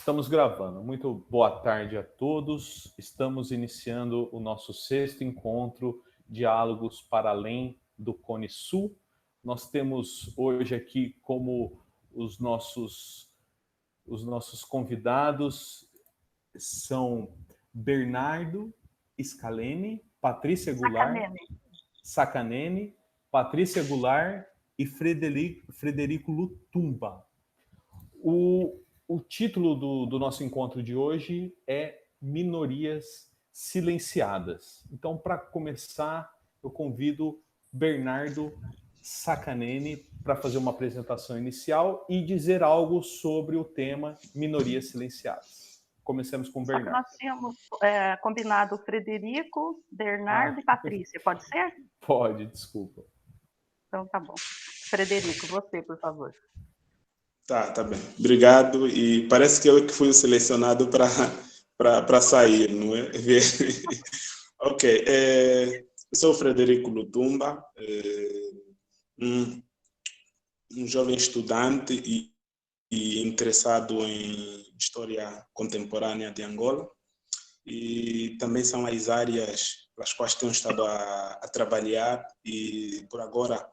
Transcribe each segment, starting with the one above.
Estamos gravando. Muito boa tarde a todos. Estamos iniciando o nosso sexto encontro Diálogos para Além do Cone Sul. Nós temos hoje aqui como os nossos convidados são Bernardo Scaleni, Patrícia Goulart, Sacanene, Patrícia Goulart e Frederico Lutumba. O título do nosso encontro de hoje é Minorias Silenciadas. Então, para começar, eu convido Bernardo Sacanene para fazer uma apresentação inicial e dizer algo sobre o tema Minorias Silenciadas. Comecemos com o Bernardo. Nós tínhamos combinado Frederico, Bernardo e Patrícia, pode ser? Pode, desculpa. Então, tá bom. Frederico, você, por favor. Tá bem. Obrigado. E parece que eu que fui selecionado para sair, não é? Ok. Eu sou o Frederico Lutumba, um jovem estudante e interessado em história contemporânea de Angola. E também são as áreas pelas quais tenho estado a trabalhar e, por agora,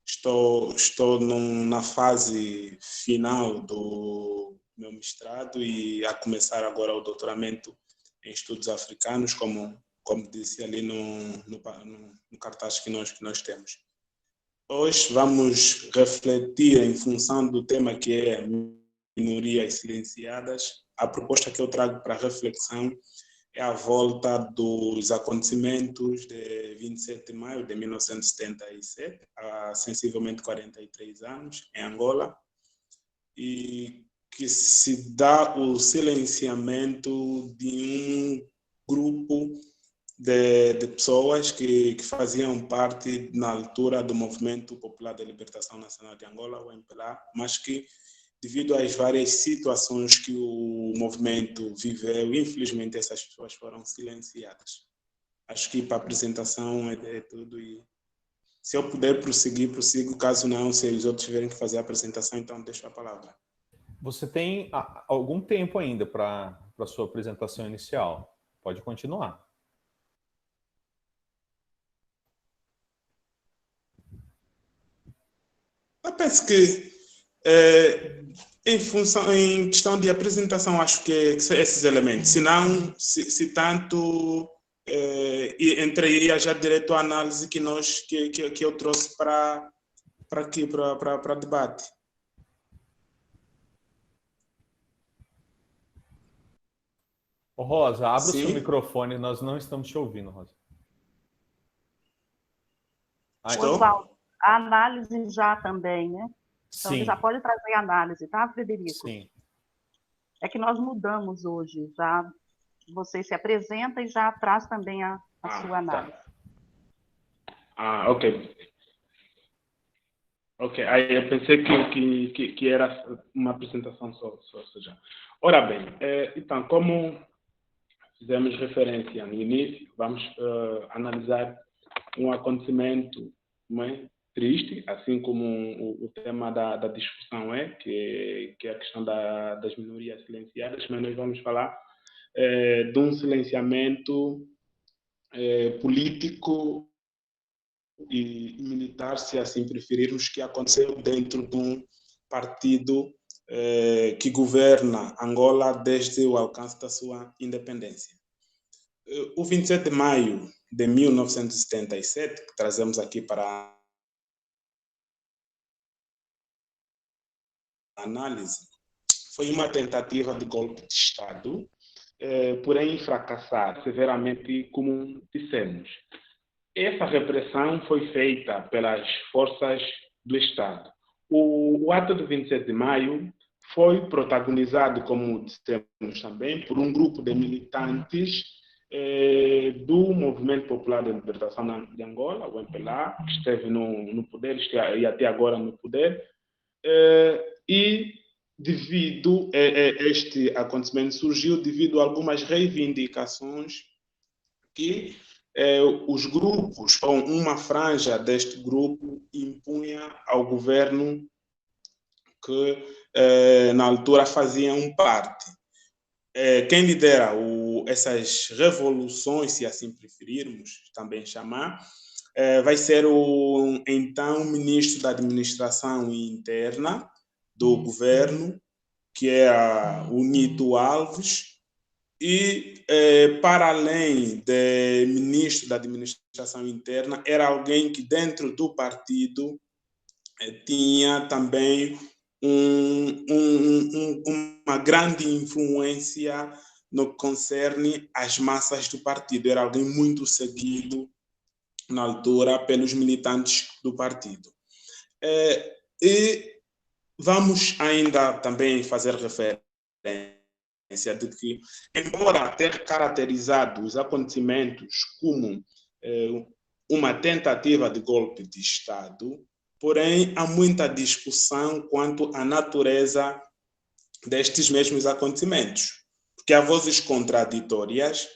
Estou na fase final do meu mestrado e a começar agora o doutoramento em estudos africanos, como disse ali no cartaz que nós temos. Hoje vamos refletir em função do tema que é minorias silenciadas. A proposta que eu trago para reflexão é a volta dos acontecimentos de 27 de maio de 1977, há sensivelmente 43 anos, em Angola, e que se dá o silenciamento de um grupo de pessoas que faziam parte, na altura, do Movimento Popular de Libertação Nacional de Angola, o MPLA, mas que, devido às várias situações que o movimento viveu, infelizmente essas pessoas foram silenciadas. Acho que para a apresentação é tudo e se eu puder prosseguir, prossigo. Caso não, se os outros tiverem que fazer a apresentação, então deixo a palavra. Você tem algum tempo ainda para a sua apresentação inicial. Pode continuar. Eu penso que em questão de apresentação, acho que esses elementos. Se não, se tanto, entraria já direto à análise que eu trouxe para aqui, para debate. Rosa, abre o seu microfone, nós não estamos te ouvindo, Rosa. Oswaldo, a análise já também, né? Então, Sim. já pode trazer análise, tá, Frederico? Sim. É que nós mudamos hoje, já você se apresenta e já traz também a sua análise. Tá. Ok. Ok, aí eu pensei que era uma apresentação só já. Ora bem, então, como fizemos referência no início, vamos analisar um acontecimento triste, assim como o tema da discussão que é a questão das minorias silenciadas, mas nós vamos falar de um silenciamento político e militar, se assim preferirmos, que aconteceu dentro de um partido que governa Angola desde o alcance da sua independência. O 27 de maio de 1977, que trazemos aqui para a análise, foi uma tentativa de golpe de Estado, porém fracassar severamente, como dissemos. Essa repressão foi feita pelas forças do Estado. O ato do 27 de maio foi protagonizado, como dissemos também, por um grupo de militantes do Movimento Popular de Libertação de Angola, o MPLA, que esteve no poder e até agora no poder, e devido este acontecimento surgiu devido a algumas reivindicações que os grupos, ou uma franja deste grupo, impunha ao governo que na altura faziam parte. Quem lidera essas revoluções, se assim preferirmos também chamar, vai ser o então ministro da Administração Interna do governo, que é o Nito Alves, e para além de ministro da Administração Interna, era alguém que dentro do partido tinha também uma grande influência no que concerne às massas do partido. Era alguém muito seguido na altura pelos militantes do partido. E vamos ainda também fazer referência de que, embora ter caracterizado os acontecimentos como uma tentativa de golpe de Estado, porém há muita discussão quanto à natureza destes mesmos acontecimentos, porque há vozes contraditórias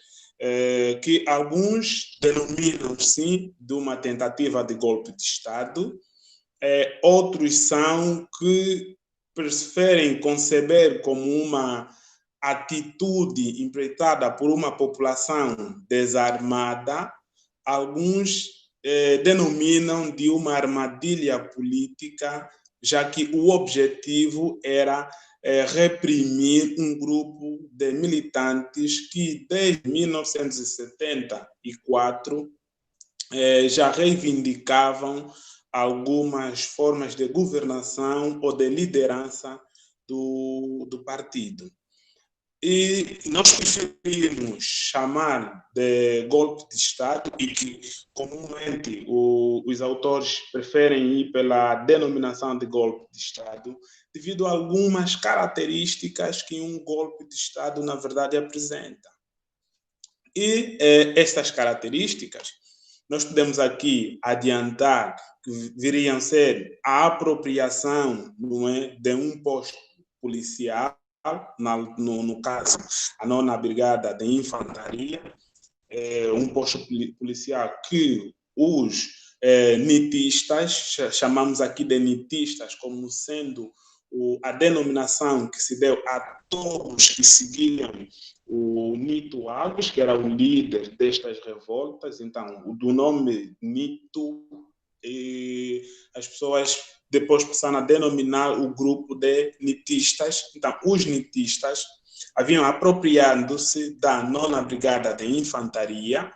que alguns denominam, sim, de uma tentativa de golpe de Estado, outros são que preferem conceber como uma atitude empreitada por uma população desarmada, alguns denominam de uma armadilha política, já que o objetivo era reprimir um grupo de militantes que, desde 1974, já reivindicavam algumas formas de governação ou de liderança do partido. E nós preferimos chamar de golpe de Estado, e que comumente os autores preferem ir pela denominação de golpe de Estado, devido a algumas características que um golpe de Estado, na verdade, apresenta. E estas características, nós podemos aqui adiantar que viriam ser a apropriação, não é, de um posto policial, no caso, a 9ª Brigada de Infantaria, um posto policial que os nitistas, chamamos aqui de nitistas como sendo a denominação que se deu a todos que seguiam o Nito Alves, que era o líder destas revoltas. Então, do nome Nito, as pessoas depois passaram a denominar o grupo de nitistas. Então, os nitistas haviam apropriado-se da 9ª Brigada de Infantaria.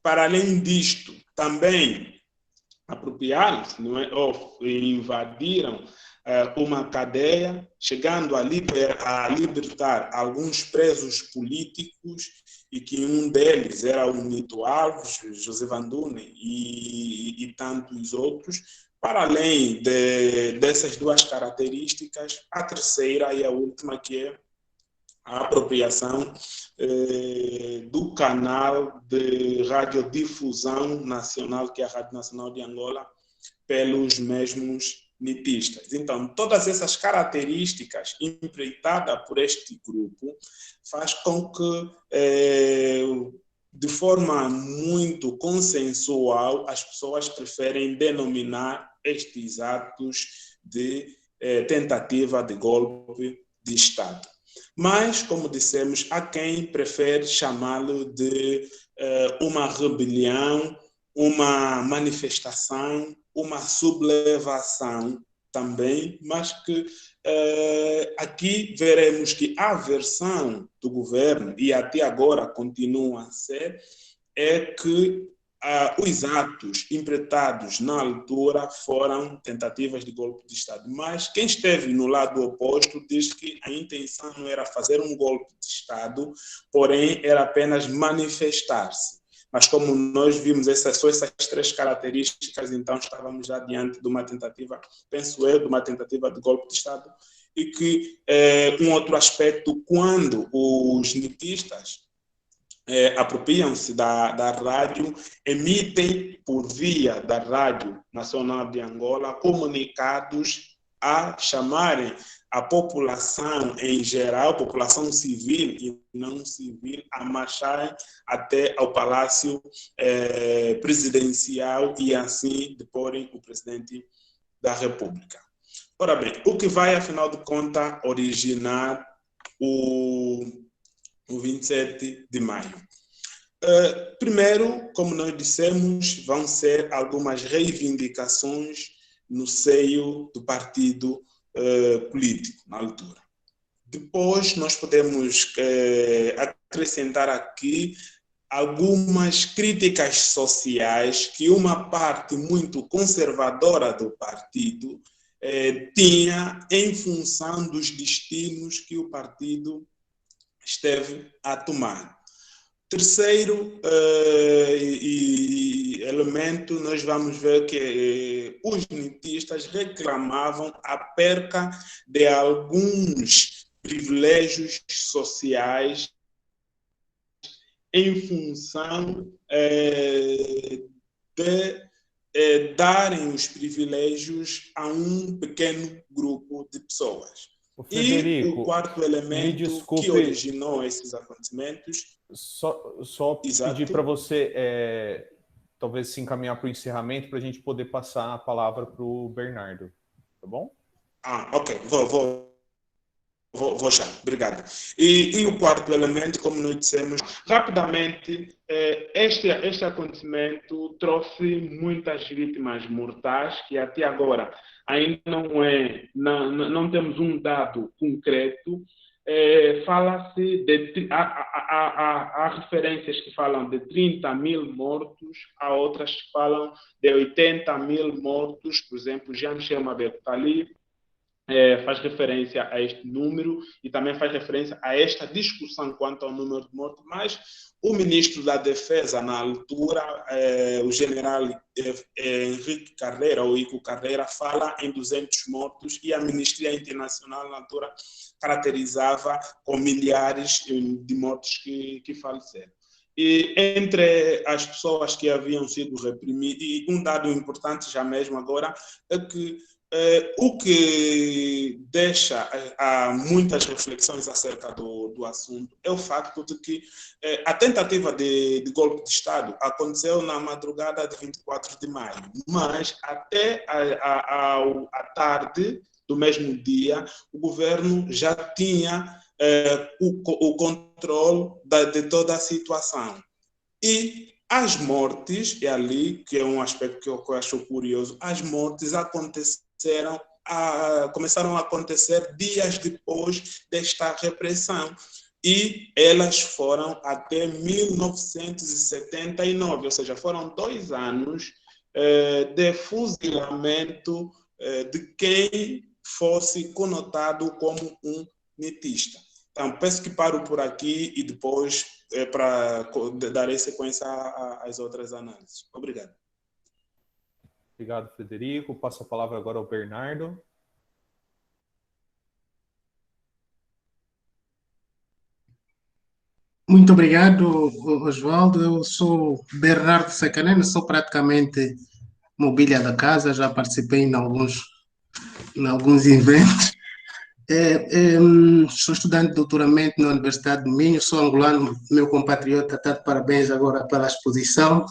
Para além disto, também apropriaram-se, não é? Ou invadiram uma cadeia, chegando a libertar alguns presos políticos, e que um deles era o Nito Alves, José Vandune e tantos outros. Para além dessas duas características, a terceira e a última, que é a apropriação do canal de radiodifusão nacional, que é a Rádio Nacional de Angola, pelos mesmos nitistas. Então, todas essas características empreitadas por este grupo faz com que, de forma muito consensual, as pessoas preferem denominar estes atos de tentativa de golpe de Estado. Mas, como dissemos, há quem prefere chamá-lo de uma rebelião, uma manifestação, uma sublevação também, mas que aqui veremos que a versão do governo, e até agora continua a ser, é que os atos empreitados na altura foram tentativas de golpe de Estado. Mas quem esteve no lado oposto diz que a intenção não era fazer um golpe de Estado, porém era apenas manifestar-se. Mas como nós vimos só essas três características, então estávamos já diante de uma tentativa, penso eu, de uma tentativa de golpe de Estado. E que um outro aspecto, quando os nitistas apropriam-se da rádio, emitem por via da Rádio Nacional de Angola comunicados a chamarem a população em geral, população civil e não civil, a marcharem até ao Palácio Presidencial e assim deporem o presidente da República. Ora bem, o que vai, afinal de contas, originar o 27 de maio? Primeiro, como nós dissemos, vão ser algumas reivindicações no seio do partido político, na altura. Depois, nós podemos acrescentar aqui algumas críticas sociais que uma parte muito conservadora do partido tinha em função dos destinos que o partido esteve a tomar. Terceiro elemento, nós vamos ver que os nitistas reclamavam a perca de alguns privilégios sociais em função de darem os privilégios a um pequeno grupo de pessoas. Frederico, e o quarto elemento que originou esses acontecimentos... Só pedir para você, talvez, se encaminhar para o encerramento, para a gente poder passar a palavra para o Bernardo, tá bom? Ok, vou já, obrigado. E o quarto elemento, como nós dissemos, rapidamente, este acontecimento trouxe muitas vítimas mortais, que até agora ainda não temos um dado concreto. Fala-se há referências que falam de 30 mil mortos, há outras que falam de 80 mil mortos. Por exemplo, Jean-Michel Mabel-Talib faz referência a este número e também faz referência a esta discussão quanto ao número de mortos, mas o ministro da Defesa, na altura, o general Henrique Carreira, ou Ico Carreira, fala em 200 mortos e a Ministria Internacional, na altura, caracterizava com milhares de mortos que faleceram. E entre as pessoas que haviam sido reprimidas, e um dado importante já mesmo agora, é que o que deixa muitas reflexões acerca do assunto é o facto de que a tentativa de golpe de Estado aconteceu na madrugada de 24 de maio, mas até à tarde do mesmo dia, o governo já tinha o controle de toda a situação. E as mortes, é ali que é um aspecto que eu acho curioso, as mortes começaram a acontecer dias depois desta repressão e elas foram até 1979, ou seja, foram 2 anos de fuzilamento de quem fosse conotado como um nitista. Então, peço que paro por aqui e depois para dar sequência às outras análises. Obrigado. Obrigado, Frederico. Passo a palavra agora ao Bernardo. Muito obrigado, Oswaldo. Eu sou Bernardo Secaneno, sou praticamente mobília da casa, já participei em alguns eventos. Sou estudante de doutoramento na Universidade do Minho, sou angolano, meu compatriota está de parabéns agora pela exposição.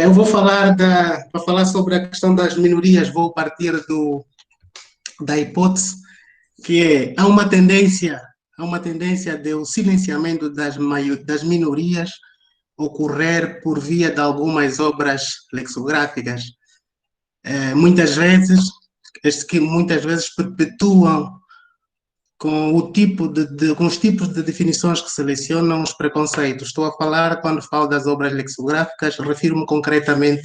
Eu vou falar para falar sobre a questão das minorias, vou partir da hipótese que há uma tendência do silenciamento das minorias ocorrer por via de algumas obras lexicográficas. Muitas vezes perpetuam com os tipos de definições que selecionam os preconceitos. Estou a falar, quando falo das obras lexicográficas, refiro-me concretamente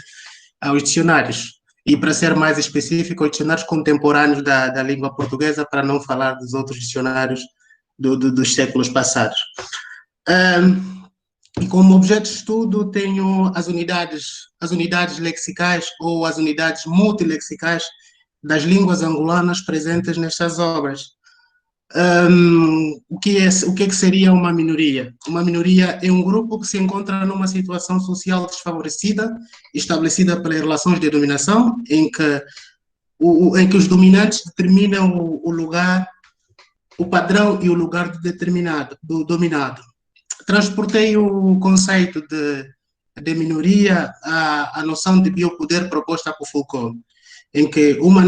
aos dicionários. E, para ser mais específico, aos dicionários contemporâneos da língua portuguesa, para não falar dos outros dicionários dos séculos passados. E como objeto de estudo tenho as unidades lexicais ou as unidades multilexicais das línguas angolanas presentes nestas obras. O que é que seria uma minoria? Uma minoria é um grupo que se encontra numa situação social desfavorecida, estabelecida pelas relações de dominação, em que os dominantes determinam o lugar, o padrão e o lugar do dominado. Transportei o conceito de minoria à noção de biopoder proposta por Foucault. em que uma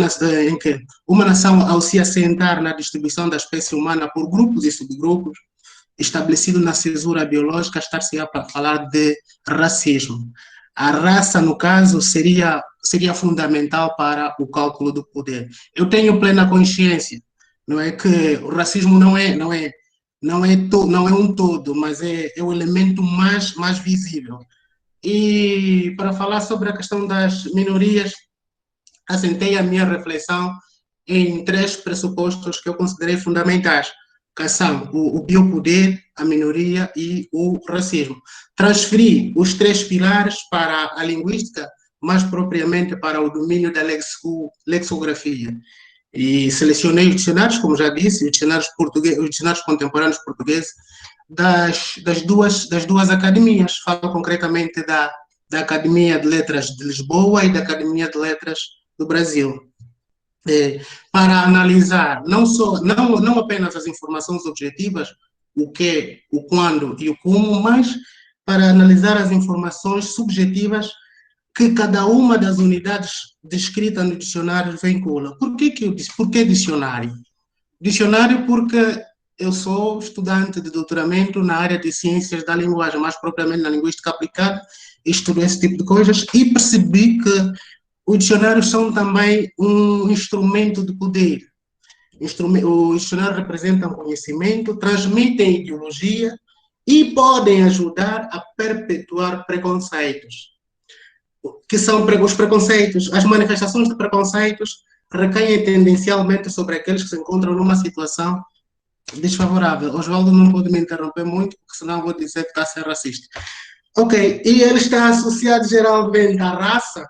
nação, ao se assentar na distribuição da espécie humana por grupos e subgrupos, estabelecido na cesura biológica, estar-se a falar de racismo. A raça, no caso, seria fundamental para o cálculo do poder. Eu tenho plena consciência, não é que o racismo não é um todo, mas é o elemento mais visível. E para falar sobre a questão das minorias, assentei a minha reflexão em 3 pressupostos que eu considerei fundamentais, que são o biopoder, a minoria e o racismo. Transferi os 3 pilares para a linguística, mais propriamente para o domínio da lexicografia. E selecionei os dicionários, como já disse, os dicionários contemporâneos portugueses das duas academias. Falo concretamente da Academia de Letras de Lisboa e da Academia de Letras do Brasil. Para analisar não apenas as informações objetivas, o que, o quando e o como, mas para analisar as informações subjetivas que cada uma das unidades descritas no dicionário vincula. Por que dicionário? Dicionário porque eu sou estudante de doutoramento na área de ciências da linguagem, mais propriamente na linguística aplicada, estudo esse tipo de coisas e percebi que os dicionários são também um instrumento de poder. Os dicionários representam conhecimento, transmitem ideologia e podem ajudar a perpetuar preconceitos. Que são os preconceitos, as manifestações de preconceitos recaem tendencialmente sobre aqueles que se encontram numa situação desfavorável. Oswaldo não pode me interromper muito, porque senão vou dizer que está a ser racista. Ok, e ele está associado geralmente à raça,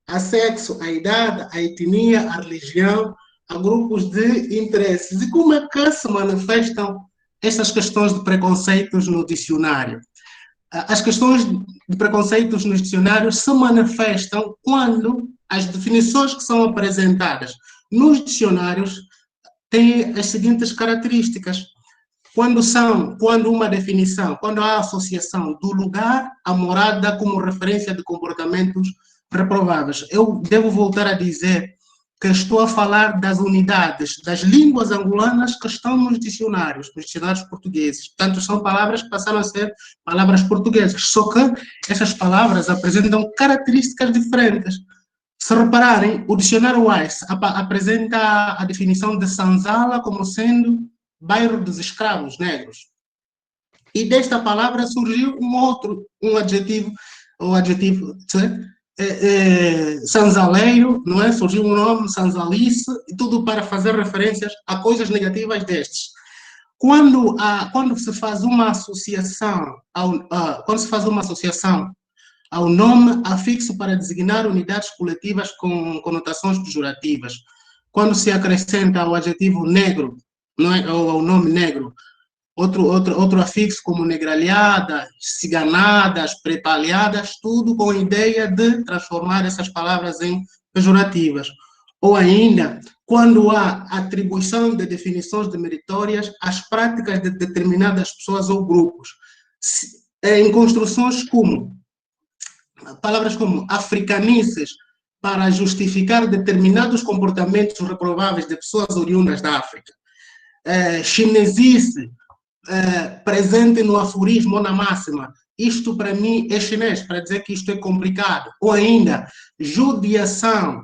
a sexo, a idade, a etnia, a religião, a grupos de interesses. E como é que se manifestam estas questões de preconceitos no dicionário? As questões de preconceitos nos dicionários se manifestam quando as definições que são apresentadas nos dicionários têm as seguintes características. Quando há associação do lugar à morada como referência de comportamentos reprováveis. Eu devo voltar a dizer que estou a falar das unidades das línguas angolanas que estão nos dicionários portugueses. Portanto, são palavras que passaram a ser palavras portuguesas, só que essas palavras apresentam características diferentes. Se repararem, o dicionário Wise apresenta a definição de Sanzala como sendo bairro dos escravos negros. E desta palavra surgiu um adjetivo, sanzaleiro, não é? Surgiu um nome, sanzalice, e tudo para fazer referências a coisas negativas destes. Quando se faz uma associação ao nome afixo para designar unidades coletivas com conotações pejorativas, quando se acrescenta o adjetivo negro, não é? Ou ao nome negro, outro afixo como negralhadas, ciganadas, pretalhadas, tudo com a ideia de transformar essas palavras em pejorativas. Ou ainda, quando há atribuição de definições demeritórias às práticas de determinadas pessoas ou grupos, em construções como palavras como africanices para justificar determinados comportamentos reprováveis de pessoas oriundas da África, chinesice, presente no aforismo ou na máxima, isto para mim é chinês, para dizer que isto é complicado. Ou ainda, judiação,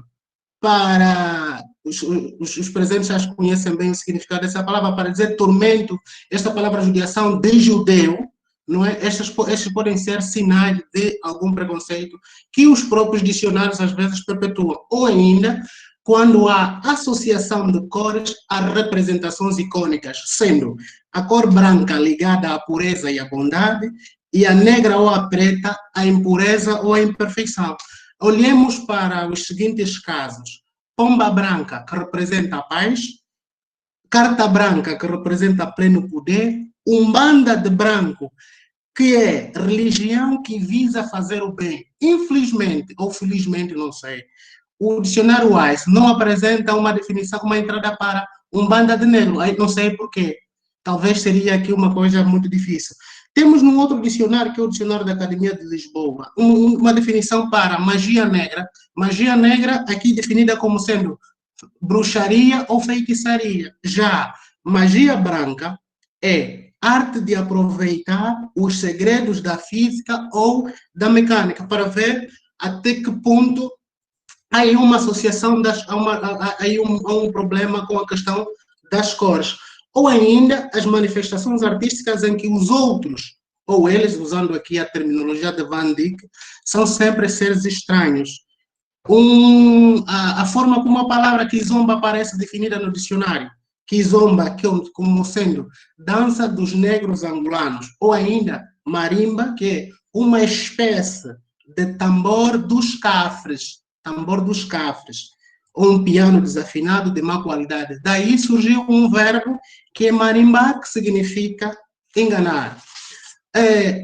para os presentes já conhecem bem o significado dessa palavra, para dizer tormento, esta palavra judiação de judeu, não é? Estes podem ser sinais de algum preconceito que os próprios dicionários às vezes perpetuam. Ou ainda, quando há associação de cores a representações icônicas, sendo a cor branca ligada à pureza e à bondade, e a negra ou a preta à impureza ou à imperfeição. Olhemos para os seguintes casos. Pomba branca, que representa a paz, carta branca, que representa pleno poder, umbanda de branco, que é religião que visa fazer o bem. Infelizmente, ou felizmente, não sei, o dicionário Wise não apresenta uma definição, uma entrada para umbanda de negro. Aí não sei porquê. Talvez seria aqui uma coisa muito difícil. Temos num outro dicionário, que é o dicionário da Academia de Lisboa, uma definição para magia negra. Magia negra aqui definida como sendo bruxaria ou feitiçaria. Já magia branca é arte de aproveitar os segredos da física ou da mecânica, para ver até que ponto há aí uma associação, há um problema com a questão das cores. Ou ainda as manifestações artísticas em que os outros, ou eles, usando aqui a terminologia de Van Dyck, são sempre seres estranhos. A forma como a palavra kizomba aparece definida no dicionário. Kizomba, como sendo dança dos negros angolanos, ou ainda marimba, que é uma espécie de tambor dos cafres, ou um piano desafinado de má qualidade. Daí surgiu um verbo que é marimbar, que significa enganar.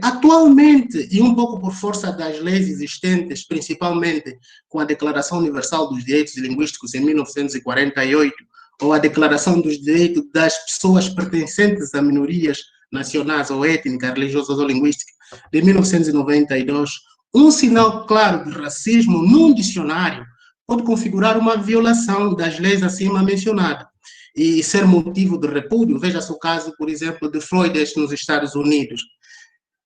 Atualmente, e um pouco por força das leis existentes, principalmente com a Declaração Universal dos Direitos Linguísticos em 1948, ou a Declaração dos Direitos das Pessoas Pertencentes a Minorias Nacionais ou Étnicas, Religiosas ou Linguísticas, de 1992, um sinal claro de racismo num dicionário pode configurar uma violação das leis acima mencionadas e ser motivo de repúdio. Veja-se o caso, por exemplo, de Floyd nos Estados Unidos.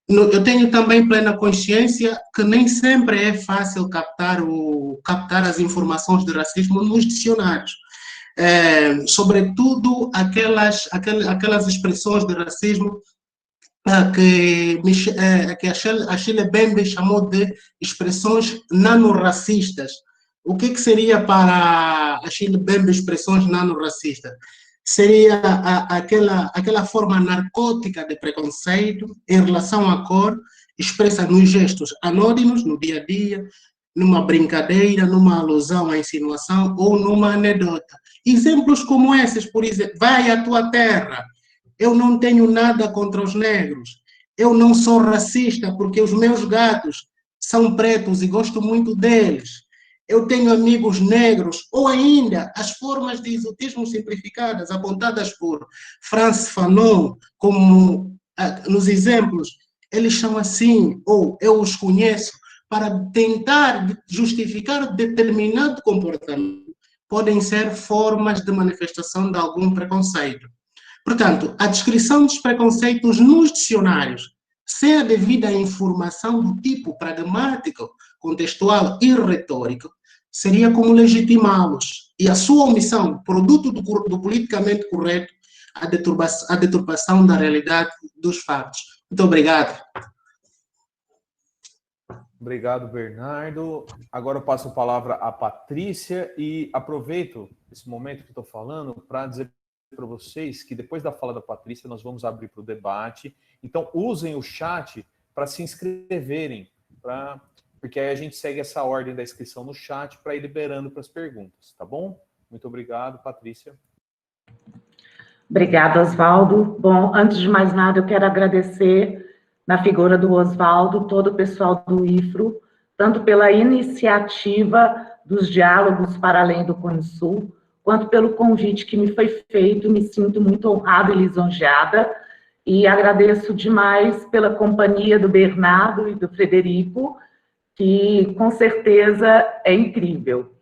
Eu tenho também plena consciência que nem sempre é fácil captar as informações de racismo nos dicionários. Sobretudo aquelas expressões de racismo que a Shirley Bembe chamou de expressões nanorracistas. O que seria para a Shirley Bembe expressões nanorracistas? Seria aquela forma narcótica de preconceito em relação à cor, expressa nos gestos anódinos, no dia a dia, numa brincadeira, numa alusão à insinuação ou numa anedota. Exemplos como esses, por exemplo, vai à tua terra, eu não tenho nada contra os negros, eu não sou racista porque os meus gatos são pretos e gosto muito deles, eu tenho amigos negros, ou ainda as formas de exotismo simplificadas apontadas por Frantz Fanon, como nos exemplos, eles são assim, ou eu os conheço, para tentar justificar determinado comportamento, podem ser formas de manifestação de algum preconceito. Portanto, a descrição dos preconceitos nos dicionários, sem a devida informação do tipo pragmático, contextual e retórico, seria como legitimá-los. E a sua omissão, produto do politicamente correto, a deturpação da realidade dos fatos. Muito obrigado. Obrigado, Bernardo. Agora eu passo a palavra à Patrícia e aproveito esse momento que estou falando para dizer para vocês que depois da fala da Patrícia nós vamos abrir para o debate. Então usem o chat para se inscreverem, porque aí a gente segue essa ordem da inscrição no chat para ir liberando para as perguntas, tá bom? Muito obrigado, Patrícia. Obrigada, Oswaldo. Bom, antes de mais nada, eu quero agradecer, na figura do Oswaldo, todo o pessoal do IFRO, tanto pela iniciativa dos diálogos para além do Cone Sul, quanto pelo convite que me foi feito. Me sinto muito honrada e lisonjeada, e agradeço demais pela companhia do Bernardo e do Frederico, que com certeza é incrível.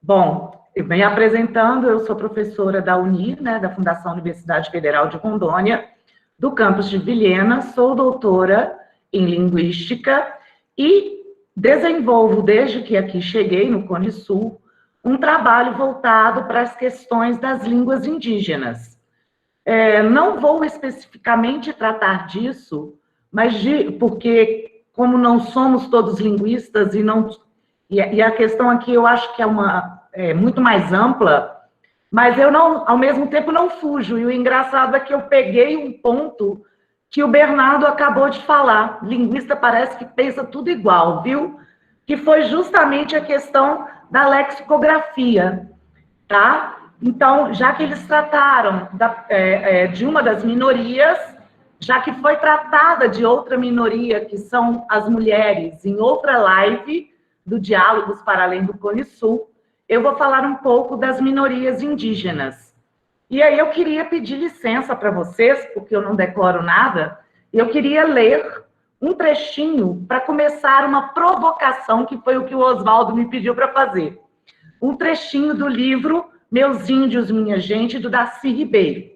Bom, me apresentando, eu sou professora da UNIR, né, da Fundação Universidade Federal de Rondônia, do campus de Vilhena, sou doutora em Linguística e desenvolvo, desde que aqui cheguei no Cone Sul, um trabalho voltado para as questões das línguas indígenas. Não vou especificamente tratar disso, mas porque, como não somos todos linguistas, e a questão aqui eu acho que é muito mais ampla, mas eu não, ao mesmo tempo, não fujo. E o engraçado é que eu peguei um ponto que o Bernardo acabou de falar. Linguista parece que pensa tudo igual, viu? Que foi justamente a questão da lexicografia, tá? Então, já que eles trataram de uma das minorias, já que foi tratada de outra minoria, que são as mulheres, em outra live do Diálogos para Além do Cone Sul, eu vou falar um pouco das minorias indígenas. E aí eu queria pedir licença para vocês, porque eu não decoro nada, eu queria ler um trechinho para começar uma provocação, que foi o que o Oswaldo me pediu para fazer. Um trechinho do livro Meus Índios, Minha Gente, do Darcy Ribeiro.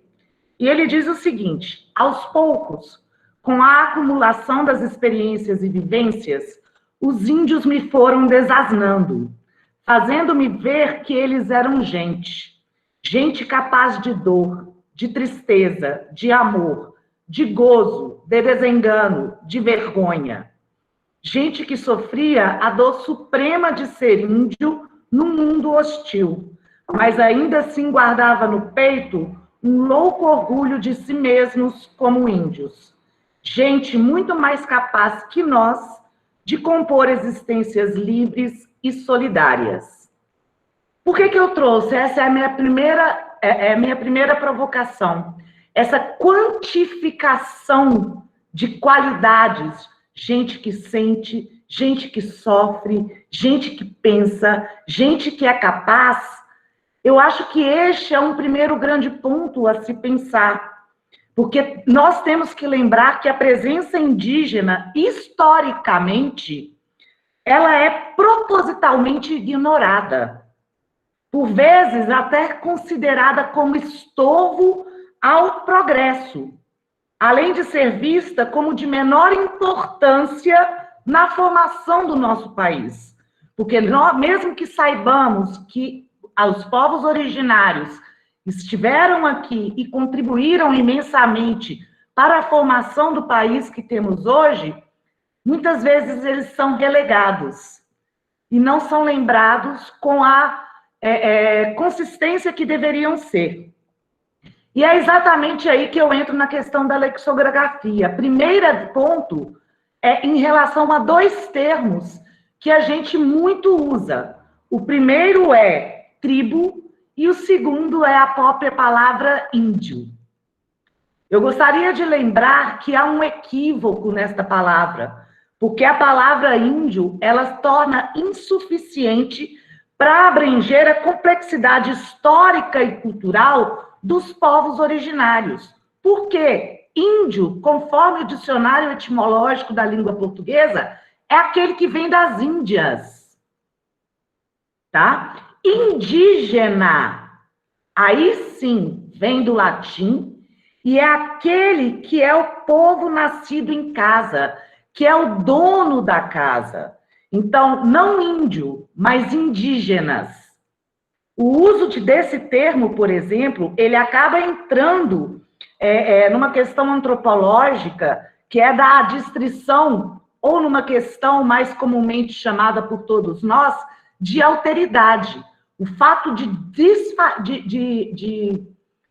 E ele diz o seguinte: aos poucos, com a acumulação das experiências e vivências, os índios me foram desasnando, fazendo-me ver que eles eram gente. Gente capaz de dor, de tristeza, de amor, de gozo, de desengano, de vergonha. Gente que sofria a dor suprema de ser índio num mundo hostil, mas ainda assim guardava no peito um louco orgulho de si mesmos como índios. Gente muito mais capaz que nós de compor existências livres e solidárias. Por que eu trouxe? Essa é a minha primeira provocação. Essa quantificação de qualidades. Gente que sente, gente que sofre, gente que pensa, gente que é capaz. Eu acho que este é um primeiro grande ponto a se pensar. Porque nós temos que lembrar que a presença indígena, historicamente, ela é propositalmente ignorada. Por vezes, até considerada como estorvo ao progresso, além de ser vista como de menor importância na formação do nosso país. Porque nós, mesmo que saibamos que os povos originários estiveram aqui e contribuíram imensamente para a formação do país que temos hoje, muitas vezes eles são relegados e não são lembrados com a consistência que deveriam ser. E é exatamente aí que eu entro na questão da lexicografia. Primeiro ponto é em relação a dois termos que a gente muito usa. O primeiro é tribo e o segundo é a própria palavra índio. Eu gostaria de lembrar que há um equívoco nesta palavra, porque a palavra índio, ela torna insuficiente para abranger a complexidade histórica e cultural dos povos originários. Por quê? Índio, conforme o dicionário etimológico da língua portuguesa, é aquele que vem das Índias. Tá? Indígena, aí sim, vem do latim, e é aquele que é o povo nascido em casa, que é o dono da casa. Então, não índio, mas indígenas. O uso desse termo, por exemplo, ele acaba entrando numa questão antropológica, que é da adstrição, ou numa questão mais comumente chamada por todos nós, de alteridade. O fato de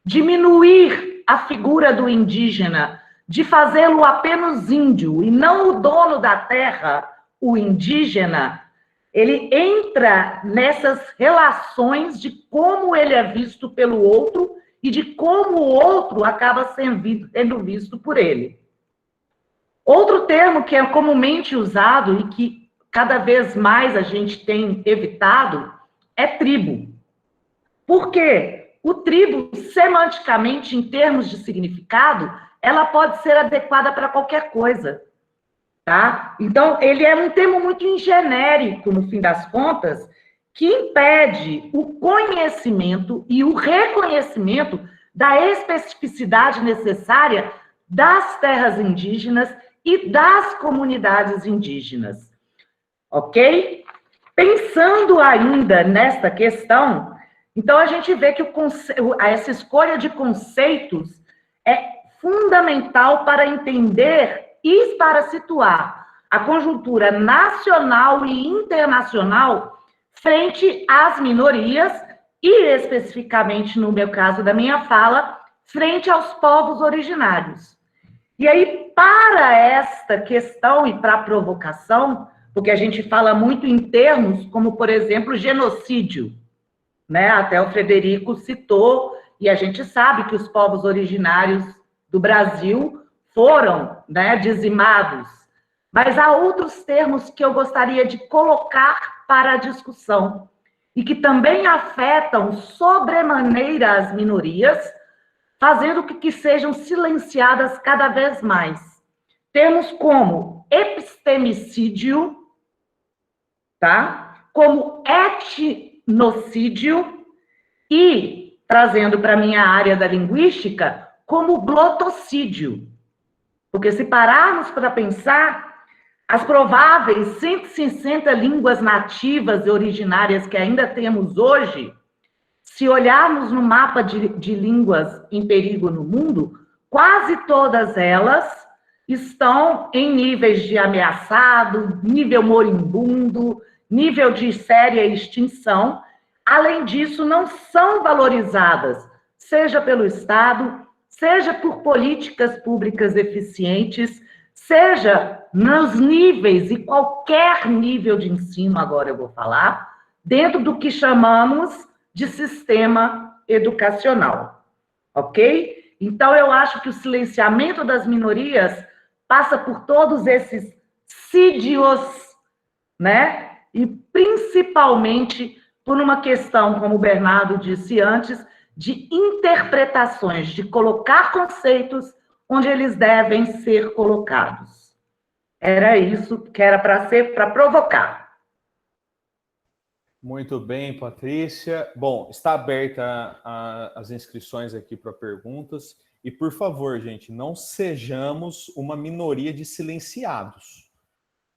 diminuir a figura do indígena, de fazê-lo apenas índio e não o dono da terra, o indígena, ele entra nessas relações de como ele é visto pelo outro e de como o outro acaba sendo visto por ele. Outro termo que é comumente usado e que cada vez mais a gente tem evitado é tribo. Por quê? O tribo, semanticamente, em termos de significado, ela pode ser adequada para qualquer coisa. Tá? Então, ele é um termo muito genérico, no fim das contas, que impede o conhecimento e o reconhecimento da especificidade necessária das terras indígenas e das comunidades indígenas. Ok? Pensando ainda nesta questão, então a gente vê que essa escolha de conceitos é fundamental para entender e para situar a conjuntura nacional e internacional frente às minorias e, especificamente, no meu caso da minha fala, frente aos povos originários. E aí, para esta questão e para a provocação, porque a gente fala muito em termos como, por exemplo, genocídio, né? Até o Frederico citou, e a gente sabe que os povos originários do Brasil foram, né, dizimados. Mas há outros termos que eu gostaria de colocar para a discussão. e que também afetam sobremaneira as minorias, fazendo com que sejam silenciadas cada vez mais. Temos como epistemicídio, tá? Como etnocídio e, trazendo para a minha área da linguística, como glotocídio. Porque se pararmos para pensar, as prováveis 160 línguas nativas e originárias que ainda temos hoje, se olharmos no mapa de línguas em perigo no mundo, quase todas elas estão em níveis de ameaçado, nível moribundo, nível de séria extinção. Além disso, não são valorizadas, seja pelo Estado, seja por políticas públicas eficientes, seja nos níveis, e qualquer nível de ensino, agora eu vou falar, dentro do que chamamos de sistema educacional, ok? Então, eu acho que o silenciamento das minorias passa por todos esses sídios, né? E principalmente por uma questão, como o Bernardo disse antes, de interpretações, de colocar conceitos onde eles devem ser colocados. Era isso que era para ser, para provocar. Muito bem, Patrícia. Bom, está aberta as inscrições aqui para perguntas. E, por favor, gente, não sejamos uma minoria de silenciados.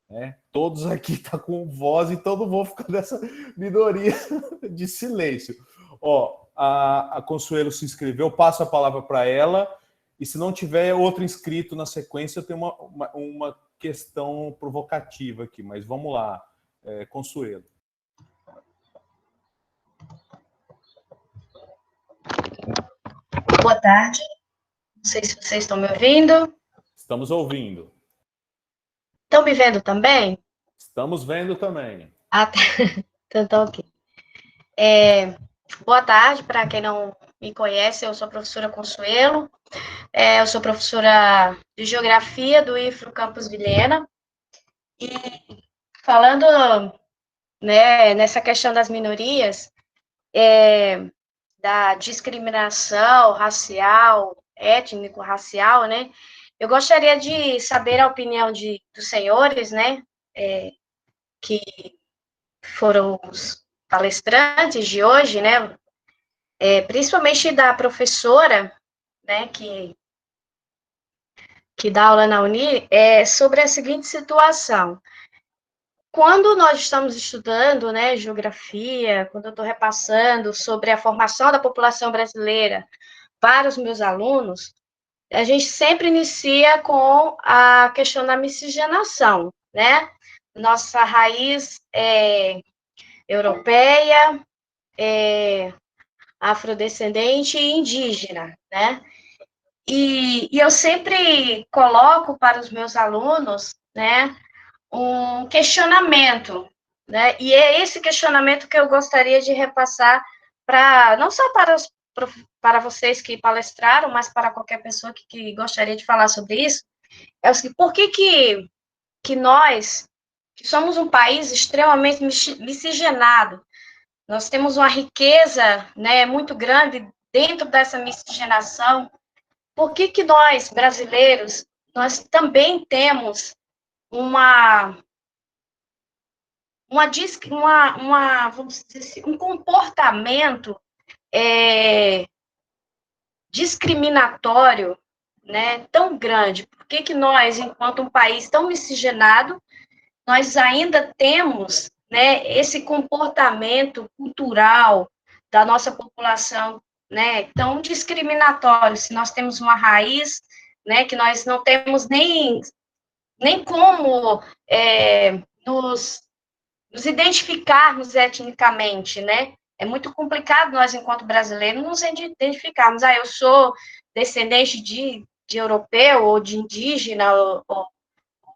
Né? Todos aqui estão com voz, então não vou ficar nessa minoria de silêncio. Ó, a Consuelo se inscreveu, passo a palavra para ela. E se não tiver outro inscrito na sequência, eu tenho uma questão provocativa aqui. Mas vamos lá, Consuelo. Boa tarde. Não sei se vocês estão me ouvindo. Estamos ouvindo. Estão me vendo também? Estamos vendo também. Ah, tá. Então tá ok. Boa tarde, para quem não me conhece, eu sou a professora Consuelo. Eu sou professora de Geografia do IFRO Campus Vilhena. E falando, né, nessa questão das minorias, da discriminação racial, étnico-racial, né? Eu gostaria de saber a opinião dos senhores, né, que foram os palestrantes de hoje, né, principalmente da professora, né, que dá aula na Uni, sobre a seguinte situação. Quando nós estamos estudando, né, geografia, quando eu estou repassando sobre a formação da população brasileira para os meus alunos, a gente sempre inicia com a questão da miscigenação, né? Nossa raiz europeia, afrodescendente e indígena, né? E eu sempre coloco para os meus alunos, né, um questionamento, né? E é esse questionamento que eu gostaria de repassar não só para vocês que palestraram, mas para qualquer pessoa que gostaria de falar sobre isso, é o seguinte: por que nós, que somos um país extremamente miscigenado, nós temos uma riqueza, né, muito grande dentro dessa miscigenação, por que nós, brasileiros, nós também temos vamos dizer assim, um comportamento discriminatório, né, tão grande? Por que nós, enquanto um país tão miscigenado, nós ainda temos, né, esse comportamento cultural da nossa população, né, tão discriminatório? Se nós temos uma raiz, né, que nós não temos nem como nos identificarmos etnicamente, né? É muito complicado nós, enquanto brasileiros, nos identificarmos. Eu sou descendente de europeu, ou de indígena, ou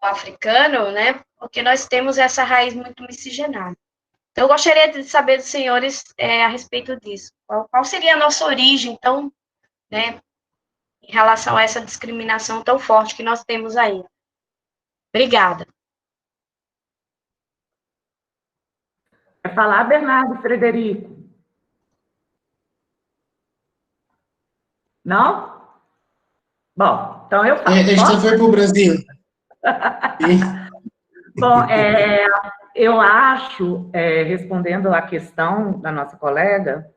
africano, né? Porque nós temos essa raiz muito miscigenada. Então, eu gostaria de saber dos senhores a respeito disso. Qual seria a nossa origem, então, né, em relação a essa discriminação tão forte que nós temos aí? Obrigada. Quer falar, Bernardo Frederico? Não? Bom, então eu falo. Esta foi para o Brasil. Bom, eu acho, respondendo à questão da nossa colega,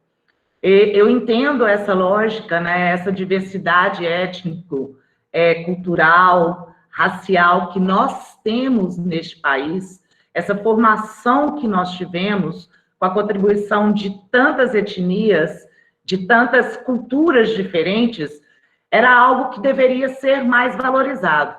eu entendo essa lógica, né, essa diversidade étnico, cultural, racial que nós temos neste país, essa formação que nós tivemos com a contribuição de tantas etnias, de tantas culturas diferentes, era algo que deveria ser mais valorizado.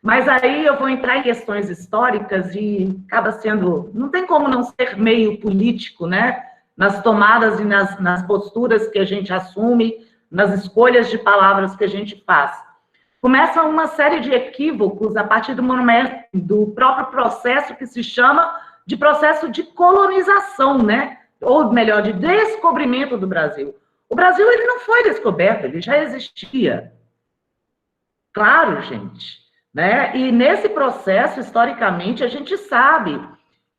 Mas aí eu vou entrar em questões históricas e acaba sendo... Não tem como não ser meio político, né? Nas tomadas e nas posturas que a gente assume, nas escolhas de palavras que a gente faz. Começa uma série de equívocos a partir do próprio processo que se chama de processo de colonização, né? Ou melhor, de descobrimento do Brasil. O Brasil ele não foi descoberto, ele já existia. Claro, gente. Né? E nesse processo, historicamente, a gente sabe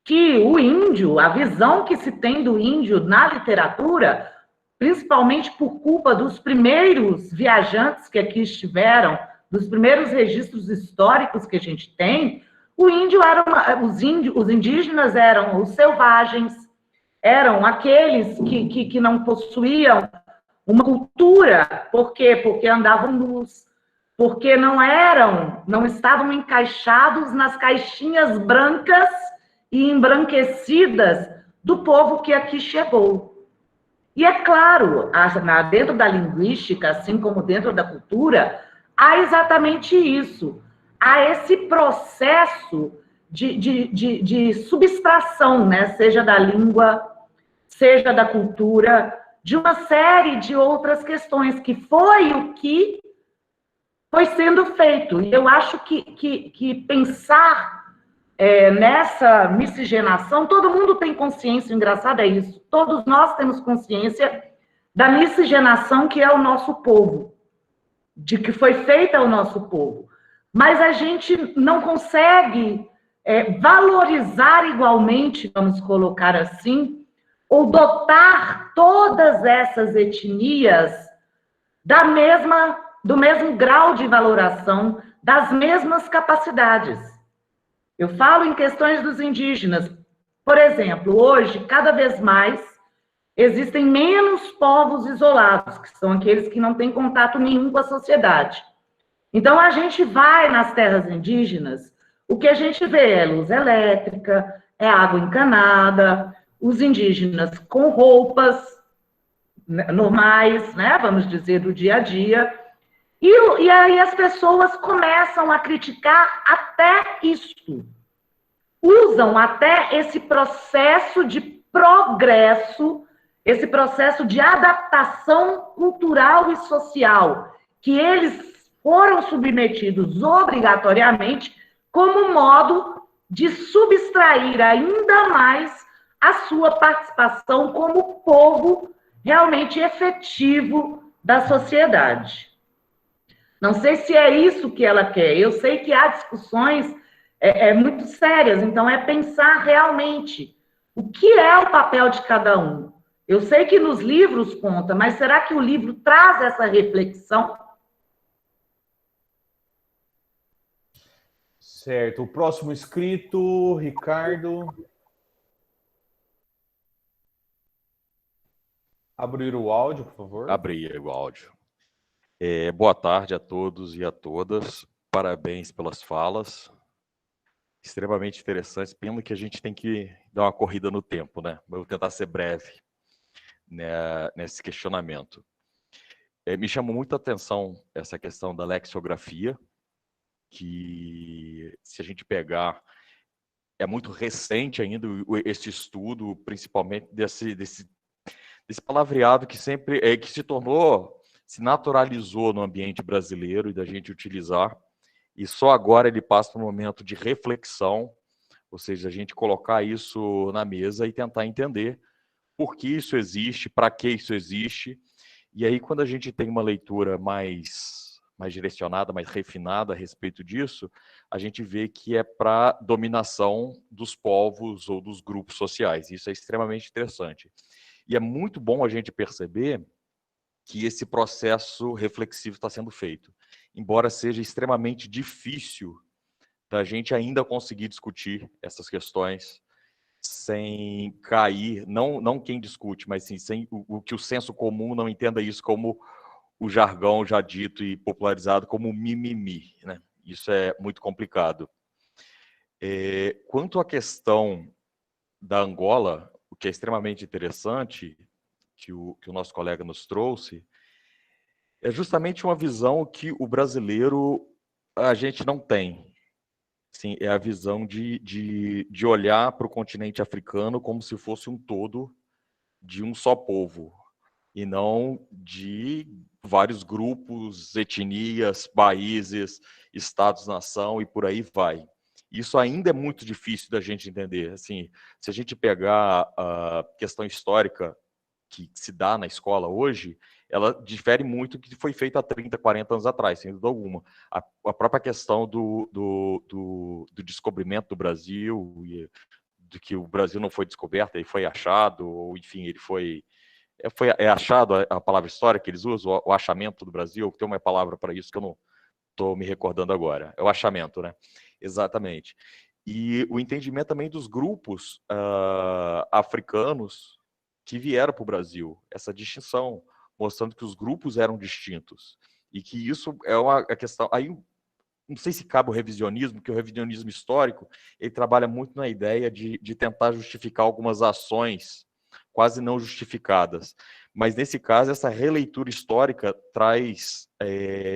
que o índio, a visão que se tem do índio na literatura, principalmente por culpa dos primeiros viajantes que aqui estiveram, dos primeiros registros históricos que a gente tem, o índio era os indígenas eram os selvagens, eram aqueles que não possuíam uma cultura. Por quê? Porque andavam nus, porque não estavam encaixados nas caixinhas brancas e embranquecidas do povo que aqui chegou. E é claro, dentro da linguística, assim como dentro da cultura, há exatamente isso. Há esse processo de subtração, né? Seja da língua, seja da cultura, de uma série de outras questões, que foi o que foi sendo feito. E eu acho que pensar nessa miscigenação, todo mundo tem consciência, o engraçado é isso, todos nós temos consciência da miscigenação que é o nosso povo, de que foi feita ao nosso povo. Mas a gente não consegue valorizar igualmente, vamos colocar assim, ou dotar todas essas etnias do mesmo grau de valoração, das mesmas capacidades. Eu falo em questões dos indígenas. Por exemplo, hoje, cada vez mais, existem menos povos isolados, que são aqueles que não têm contato nenhum com a sociedade. Então, a gente vai nas terras indígenas, o que a gente vê é luz elétrica, é água encanada, os indígenas com roupas normais, né, vamos dizer, do dia a dia. E aí as pessoas começam a criticar até isso. Usam até esse processo de progresso, esse processo de adaptação cultural e social, que eles foram submetidos obrigatoriamente como modo de subtrair ainda mais a sua participação como povo realmente efetivo da sociedade. Não sei se é isso que ela quer. Eu sei que há discussões muito sérias, então é pensar realmente o que é o papel de cada um. Eu sei que nos livros conta, mas será que o livro traz essa reflexão? Certo. O próximo inscrito, Ricardo. Abrir o áudio, por favor. Abrir o áudio. Boa tarde a todos e a todas. Parabéns pelas falas. Extremamente interessantes. Pena que a gente tem que dar uma corrida no tempo, né? Eu vou tentar ser breve, né, nesse questionamento. Me chamou muita atenção essa questão da lexicografia, que, se a gente pegar, é muito recente ainda esse estudo, principalmente desse palavreado que sempre que se naturalizou no ambiente brasileiro e da gente utilizar, e só agora ele passa para um momento de reflexão, ou seja, a gente colocar isso na mesa e tentar entender por que isso existe, para que isso existe. E aí, quando a gente tem uma leitura mais mais direcionada, mais refinada a respeito disso, a gente vê que é para dominação dos povos ou dos grupos sociais. Isso é extremamente interessante. E é muito bom a gente perceber que esse processo reflexivo está sendo feito, embora seja extremamente difícil da gente ainda conseguir discutir essas questões sem cair, não quem discute, mas sim sem o que o senso comum não entenda isso como o jargão já dito e popularizado como mimimi, né? Isso é muito complicado. Quanto à questão da Angola, o que é extremamente interessante, que o nosso colega nos trouxe, é justamente uma visão que o brasileiro a gente não tem. Sim, é a visão de olhar para o continente africano como se fosse um todo de um só povo, e não de vários grupos, etnias, países, estados-nação e por aí vai. Isso ainda é muito difícil da gente entender. Assim, se a gente pegar a questão histórica que se dá na escola hoje, ela difere muito do que foi feito há 30, 40 anos atrás, sem dúvida alguma. A própria questão do descobrimento do Brasil, e de que o Brasil não foi descoberto, ele foi achado, ou enfim, ele foi achado a palavra história que eles usam, o achamento do Brasil, tem uma palavra para isso que eu não estou me recordando agora. É o achamento, né? Exatamente. E o entendimento também dos grupos africanos que vieram para o Brasil, essa distinção, mostrando que os grupos eram distintos. E que isso é uma questão... Aí, não sei se cabe o revisionismo, porque o revisionismo histórico ele trabalha muito na ideia de tentar justificar algumas ações quase não justificadas. Mas, nesse caso, essa releitura histórica traz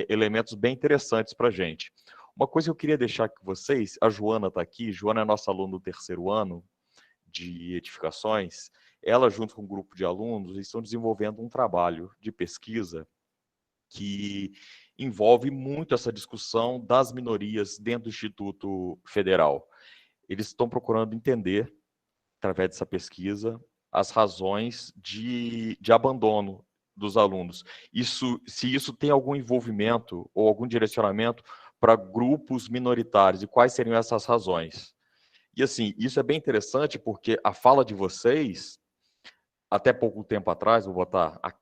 elementos bem interessantes para a gente. Uma coisa que eu queria deixar com vocês, a Joana está aqui, Joana é nossa aluna do 3º ano de edificações, ela, junto com um grupo de alunos, estão desenvolvendo um trabalho de pesquisa que envolve muito essa discussão das minorias dentro do Instituto Federal. Eles estão procurando entender, através dessa pesquisa, as razões de abandono dos alunos. Se isso tem algum envolvimento ou algum direcionamento para grupos minoritários e quais seriam essas razões. E assim, isso é bem interessante porque a fala de vocês, até pouco tempo atrás, vou botar há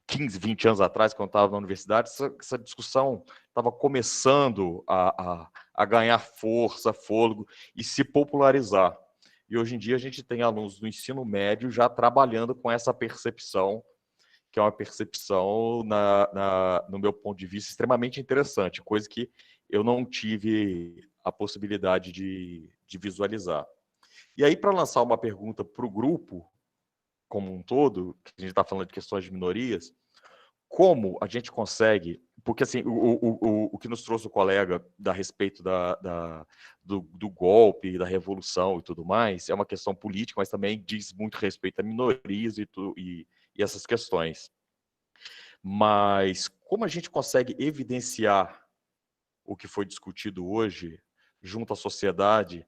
15, 20 anos atrás, quando eu estava na universidade, essa discussão estava começando a ganhar força, fôlego e se popularizar. E hoje em dia a gente tem alunos do ensino médio já trabalhando com essa percepção, que é uma percepção, no meu ponto de vista, extremamente interessante, coisa que eu não tive a possibilidade de visualizar. E aí, para lançar uma pergunta para o grupo, como um todo, que a gente está falando de questões de minorias, como a gente consegue... Porque assim, o que nos trouxe o colega a respeito do golpe, da revolução e tudo mais, é uma questão política, mas também diz muito respeito a minorias e essas questões. Mas como a gente consegue evidenciar o que foi discutido hoje junto à sociedade,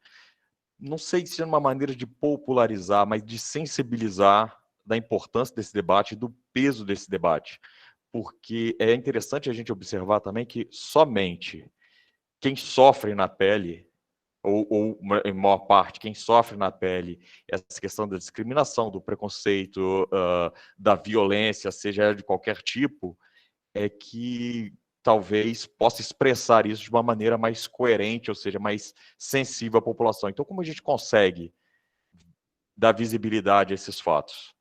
não sei se é uma maneira de popularizar, mas de sensibilizar da importância desse debate e do peso desse debate. Porque é interessante a gente observar também que somente quem sofre na pele, ou em maior parte, quem sofre na pele essa questão da discriminação, do preconceito, da violência, seja ela de qualquer tipo, é que talvez possa expressar isso de uma maneira mais coerente, ou seja, mais sensível à população. Então, como a gente consegue dar visibilidade a esses fatos?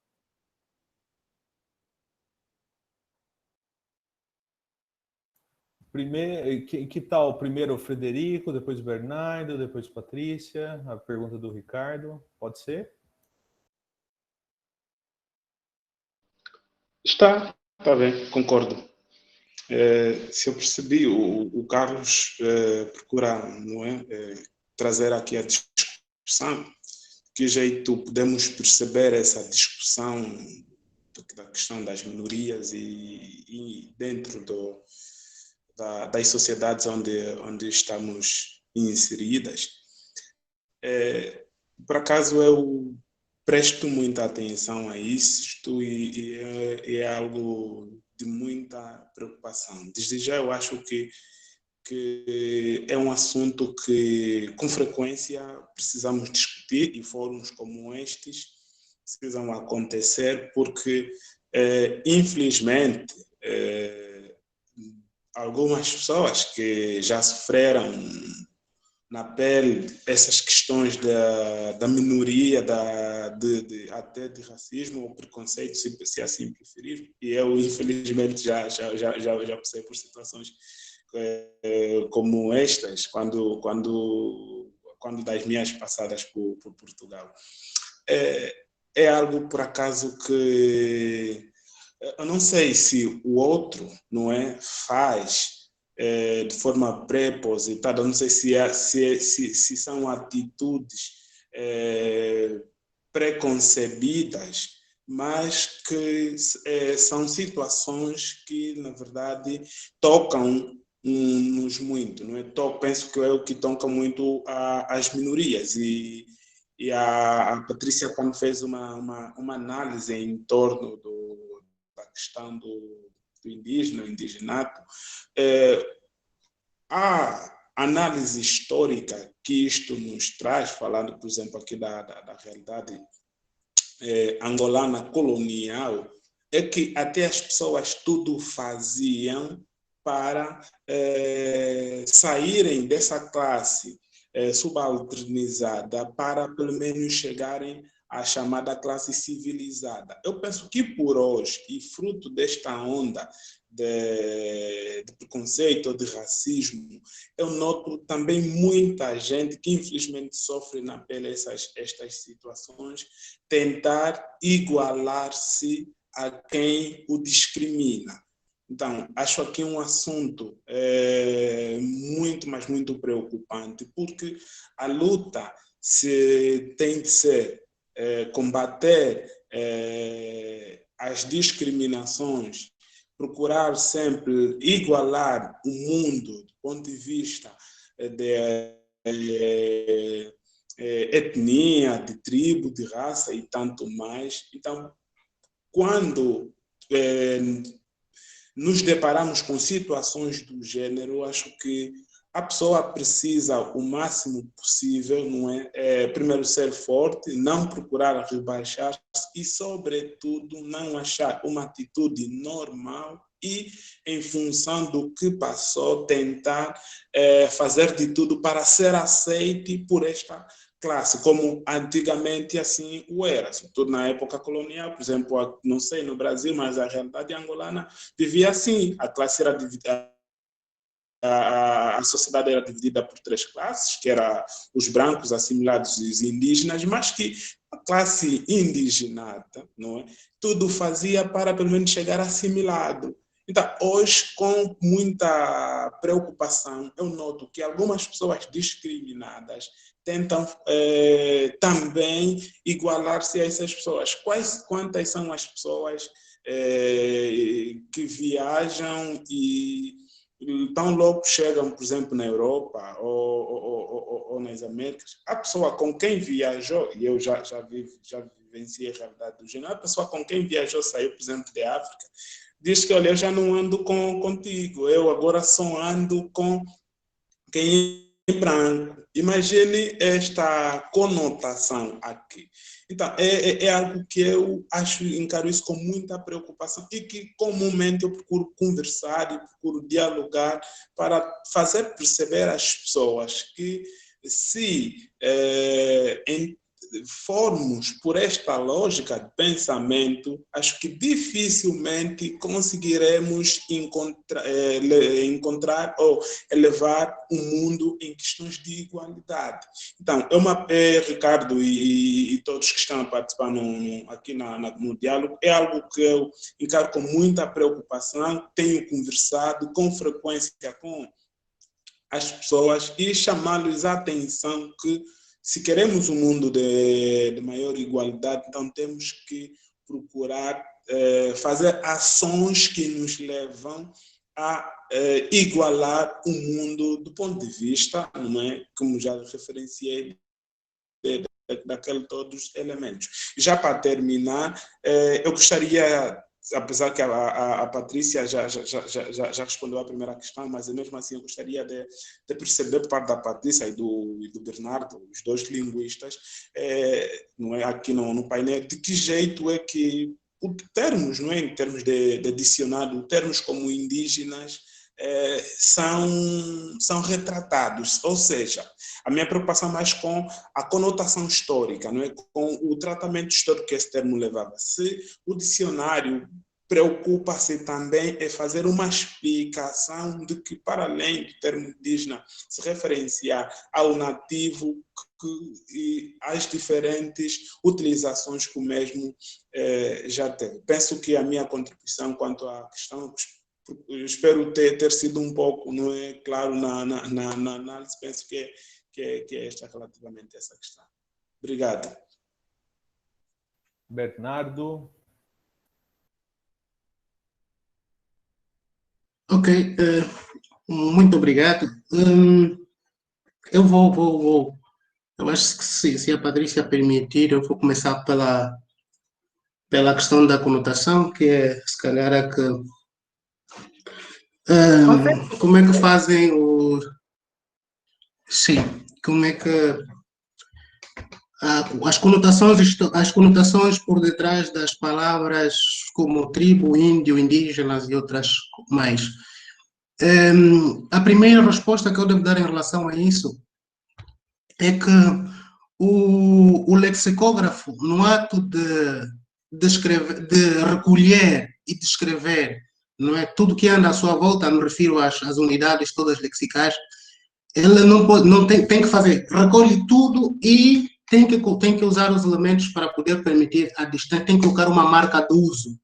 Primeiro, que tal primeiro o Frederico, depois o Bernardo, depois Patrícia, a pergunta do Ricardo, pode ser? Está bem, concordo. Se eu percebi, o Carlos procura, não é, trazer aqui a discussão, de que jeito podemos perceber essa discussão da questão das minorias e dentro das sociedades onde estamos inseridas. Por acaso, eu presto muita atenção a isto e é algo de muita preocupação. Desde já eu acho que é um assunto que com frequência precisamos discutir e fóruns como estes precisam acontecer porque, infelizmente, algumas pessoas que já sofreram na pele essas questões da minoria, até de racismo ou preconceito, se assim preferir. E eu, infelizmente, já passei por situações como estas, quando das minhas passadas por Portugal. É algo, por acaso, que eu não sei se o outro, não é, faz de forma prepositada, não sei se são atitudes preconcebidas, mas que são situações que, na verdade, tocam-nos muito, não é? Penso que é o que toca muito às minorias e a Patrícia, quando fez uma análise em torno da questão do indígena, o indigenato, a análise histórica que isto nos traz, falando, por exemplo, aqui da realidade angolana colonial, é que até as pessoas tudo faziam para saírem dessa classe subalternizada para pelo menos chegarem à chamada classe civilizada. Eu penso que por hoje, e fruto desta onda de preconceito ou de racismo, eu noto também muita gente que infelizmente sofre na pele estas situações, tentar igualar-se a quem o discrimina. Então, acho aqui um assunto muito, mas muito preocupante, porque a luta tem de ser combater as discriminações, procurar sempre igualar o mundo do ponto de vista de etnia, de tribo, de raça e tanto mais. Então, quando nos deparamos com situações do gênero, acho que a pessoa precisa o máximo possível, não é? Primeiro ser forte, não procurar rebaixar-se e, sobretudo, não achar uma atitude normal e, em função do que passou, tentar fazer de tudo para ser aceite por esta classe, como antigamente assim o era, sobretudo na época colonial, por exemplo, não sei no Brasil, mas a realidade angolana vivia assim, a classe era dividida. A sociedade era dividida por 3 classes, que eram os brancos assimilados e os indígenas, mas que a classe indigenata, não é? Tudo fazia para pelo menos chegar assimilado. Então, hoje, com muita preocupação, eu noto que algumas pessoas discriminadas tentam também igualar-se a essas pessoas. Quantas são as pessoas que viajam e tão logo chegam, por exemplo, na Europa ou nas Américas, a pessoa com quem viajou, e eu já vivenciei a realidade do gênero, a pessoa com quem viajou, saiu, por exemplo, da África, diz que, olha, eu já não ando contigo, eu agora só ando com quem é branco. Imagine esta conotação aqui. Então, é algo que eu encaro isso com muita preocupação e que comumente eu procuro conversar e procuro dialogar para fazer perceber às pessoas que se formos por esta lógica de pensamento, acho que dificilmente conseguiremos encontrar ou elevar o mundo em questões de igualdade. Então, Ricardo e todos que estão a participar aqui no diálogo, é algo que eu encaro com muita preocupação, tenho conversado com frequência com as pessoas e chamá-los a atenção que se queremos um mundo de maior igualdade, então temos que procurar fazer ações que nos levam a igualar o mundo do ponto de vista, não é? Como já referenciei, daquele todos os elementos. Já para terminar, eu gostaria, apesar que a Patrícia já respondeu a primeira questão, mas mesmo assim eu gostaria de perceber por parte da Patrícia e do Bernardo, os dois linguistas, não é, aqui no painel, de que jeito é que termos, não é, em termos de dicionário, termos como indígenas são retratados, ou seja, a minha preocupação é mais com a conotação histórica, não é? Com o tratamento histórico que esse termo levava. Se o dicionário preocupa-se também em fazer uma explicação de que, para além do termo indígena se referenciar ao nativo, e as diferentes utilizações que o mesmo já teve. Penso que a minha contribuição quanto à questão, espero ter sido um pouco, não é, claro na análise, penso que é esta relativamente a essa questão. Obrigado. Bernardo. Ok, muito obrigado. Eu vou. Eu acho que se a Patrícia permitir, eu vou começar pela questão da conotação, que é, se calhar, a que... como é que fazem o... Sim, como é que... As conotações por detrás das palavras como tribo, índio, indígenas e outras mais. A primeira resposta que eu devo dar em relação a isso é que o lexicógrafo, no ato de recolher e descrever, não é, tudo que anda à sua volta, me refiro às unidades todas lexicais, ele tem que fazer, recolhe tudo e tem que usar os elementos para poder permitir a distância, tem que colocar uma marca de uso.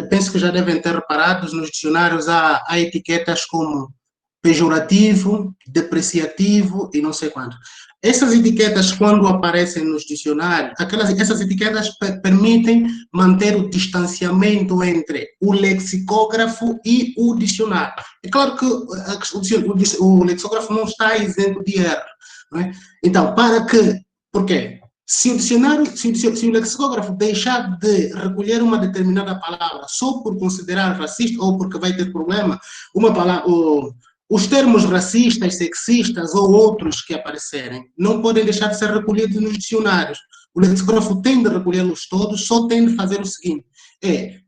Penso que já devem ter reparado, nos dicionários há etiquetas como pejorativo, depreciativo e não sei quanto. Essas etiquetas, quando aparecem nos dicionários, essas etiquetas permitem manter o distanciamento entre o lexicógrafo e o dicionário. É claro que o lexicógrafo não está isento de erro, não é? Então, por quê? Se o lexicógrafo deixar de recolher uma determinada palavra só por considerar racista ou porque vai ter problema, os termos racistas, sexistas ou outros que aparecerem não podem deixar de ser recolhidos nos dicionários. O lexicógrafo tem de recolhê-los todos, só tem de fazer o seguinte,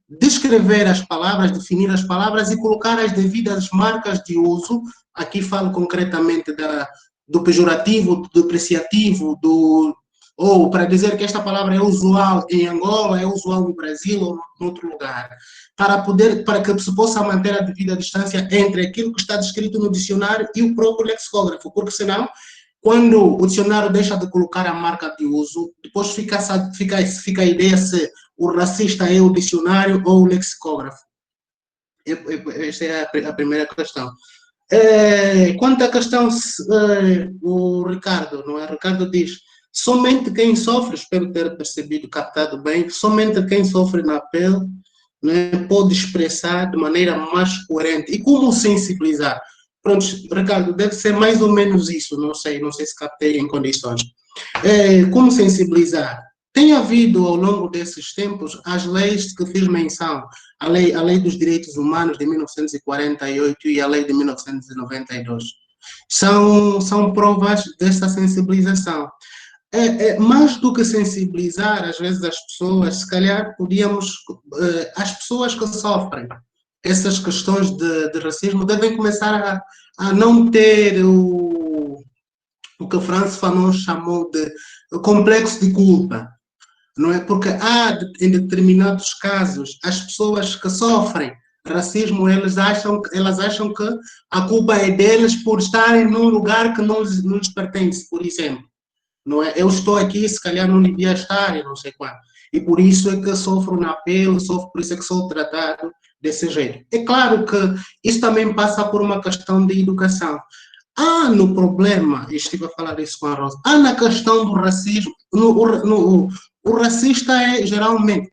descrever as palavras, definir as palavras e colocar as devidas marcas de uso. Aqui falo concretamente do pejorativo, do depreciativo, ou para dizer que esta palavra é usual em Angola, é usual no Brasil ou em outro lugar, para que se possa manter a devida distância entre aquilo que está descrito no dicionário e o próprio lexicógrafo, porque senão, quando o dicionário deixa de colocar a marca de uso, depois fica a ideia se o racista é o dicionário ou o lexicógrafo. Esta é a primeira questão. Quanto à questão, o Ricardo, não é? Ricardo diz: somente quem sofre, espero ter percebido, captado bem, somente quem sofre na pele, né, pode expressar de maneira mais coerente. E como sensibilizar? Pronto, Ricardo, deve ser mais ou menos isso, não sei se captei em condições. Como sensibilizar? Tem havido, ao longo desses tempos, as leis que fiz menção, a lei dos direitos humanos de 1948 e a lei de 1992. São provas dessa sensibilização. Mais do que sensibilizar, às vezes, as pessoas, se calhar as pessoas que sofrem essas questões de racismo devem começar a não ter o que Franz Fanon chamou de complexo de culpa, não é? Porque em determinados casos, as pessoas que sofrem racismo, elas acham que a culpa é deles por estarem num lugar que não lhes pertence, por exemplo. Não é? Eu estou aqui, se calhar não devia estar, eu não sei quando. E por isso é que sofro na pele, por isso é que sou tratado desse jeito. É claro que isso também passa por uma questão de educação. No problema, eu estive a falar isso com a Rosa, na questão do racismo, o racista é geralmente,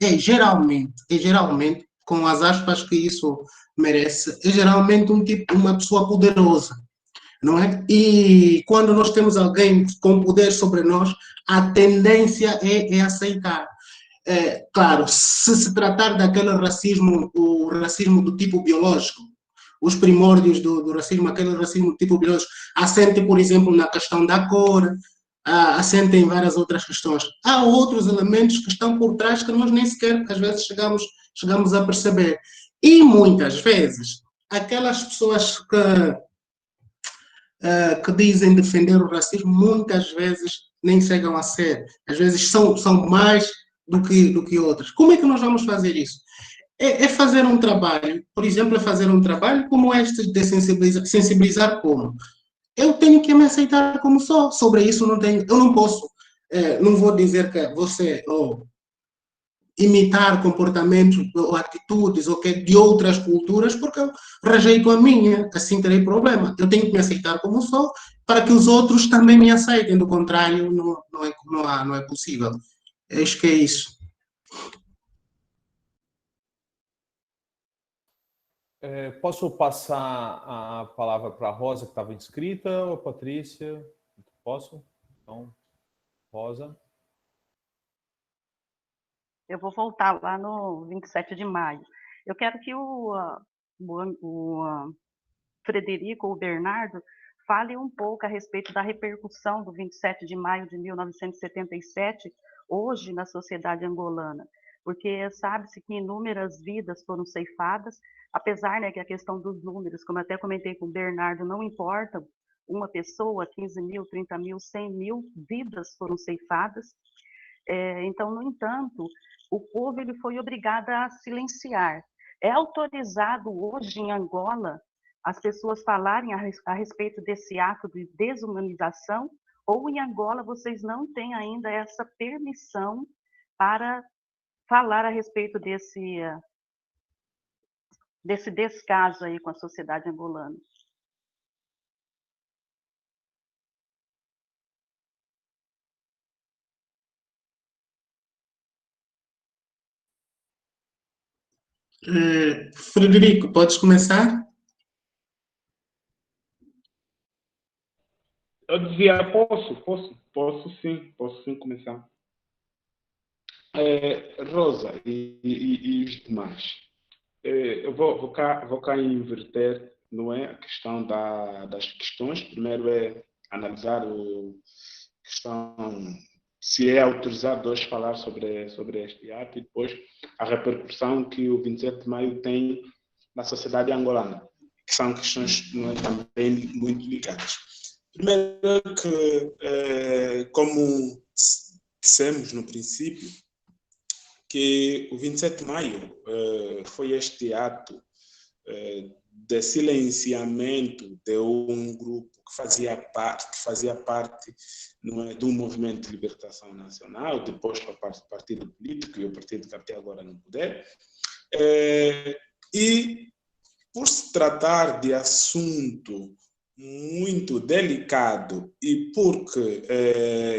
com as aspas que isso merece, é geralmente uma pessoa poderosa. não é? E quando nós temos alguém com poder sobre nós, a tendência é aceitar. Claro, se tratar daquele racismo, o racismo do tipo biológico, os primórdios do racismo, aquele racismo do tipo biológico, assente, por exemplo, na questão da cor, assente em várias outras questões. Há outros elementos que estão por trás que nós nem sequer, às vezes, chegamos a perceber. E muitas vezes, aquelas pessoas que dizem defender o racismo, muitas vezes nem chegam a ser. Às vezes são mais do que outras. Como é que nós vamos fazer isso? É fazer um trabalho, por exemplo, é fazer um trabalho como este de sensibilizar como? Eu tenho que me aceitar como sou. Sobre isso eu não posso, não vou dizer que você imitar comportamentos ou atitudes ou que de outras culturas, porque eu rejeito a minha, assim terei problema. Eu tenho que me aceitar como sou para que os outros também me aceitem. Do contrário, não é possível. Acho que é isso. Posso passar a palavra para a Rosa, que estava inscrita, ou a Patrícia? Posso? Então, Rosa. Eu vou voltar lá no 27 de maio. Eu quero que o Frederico ou o Bernardo fale um pouco a respeito da repercussão do 27 de maio de 1977, hoje na sociedade angolana, porque sabe-se que inúmeras vidas foram ceifadas, apesar, né, que a questão dos números, como eu até comentei com o Bernardo, não importa, uma pessoa, 15 mil, 30 mil, 100 mil vidas foram ceifadas. Então, no entanto, o povo ele foi obrigado a silenciar. É autorizado hoje em Angola as pessoas falarem a respeito desse ato de desumanização, ou em Angola vocês não têm ainda essa permissão para falar a respeito desse descaso aí com a sociedade angolana? Frederico, podes começar? Eu dizia, posso sim começar. Rosa e os demais, eu vou cá inverter, não é, a questão das questões. Primeiro é analisar a questão, se é autorizado hoje falar sobre este ato, e depois a repercussão que o 27 de maio tem na sociedade angolana, que são questões, não é, também muito ligadas. Primeiro que, como dissemos no princípio, que o 27 de maio foi este ato de silenciamento de um grupo que fazia parte não é, do Movimento de Libertação Nacional, depois para o partido político e o partido que até agora no poder, e por se tratar de assunto muito delicado e porque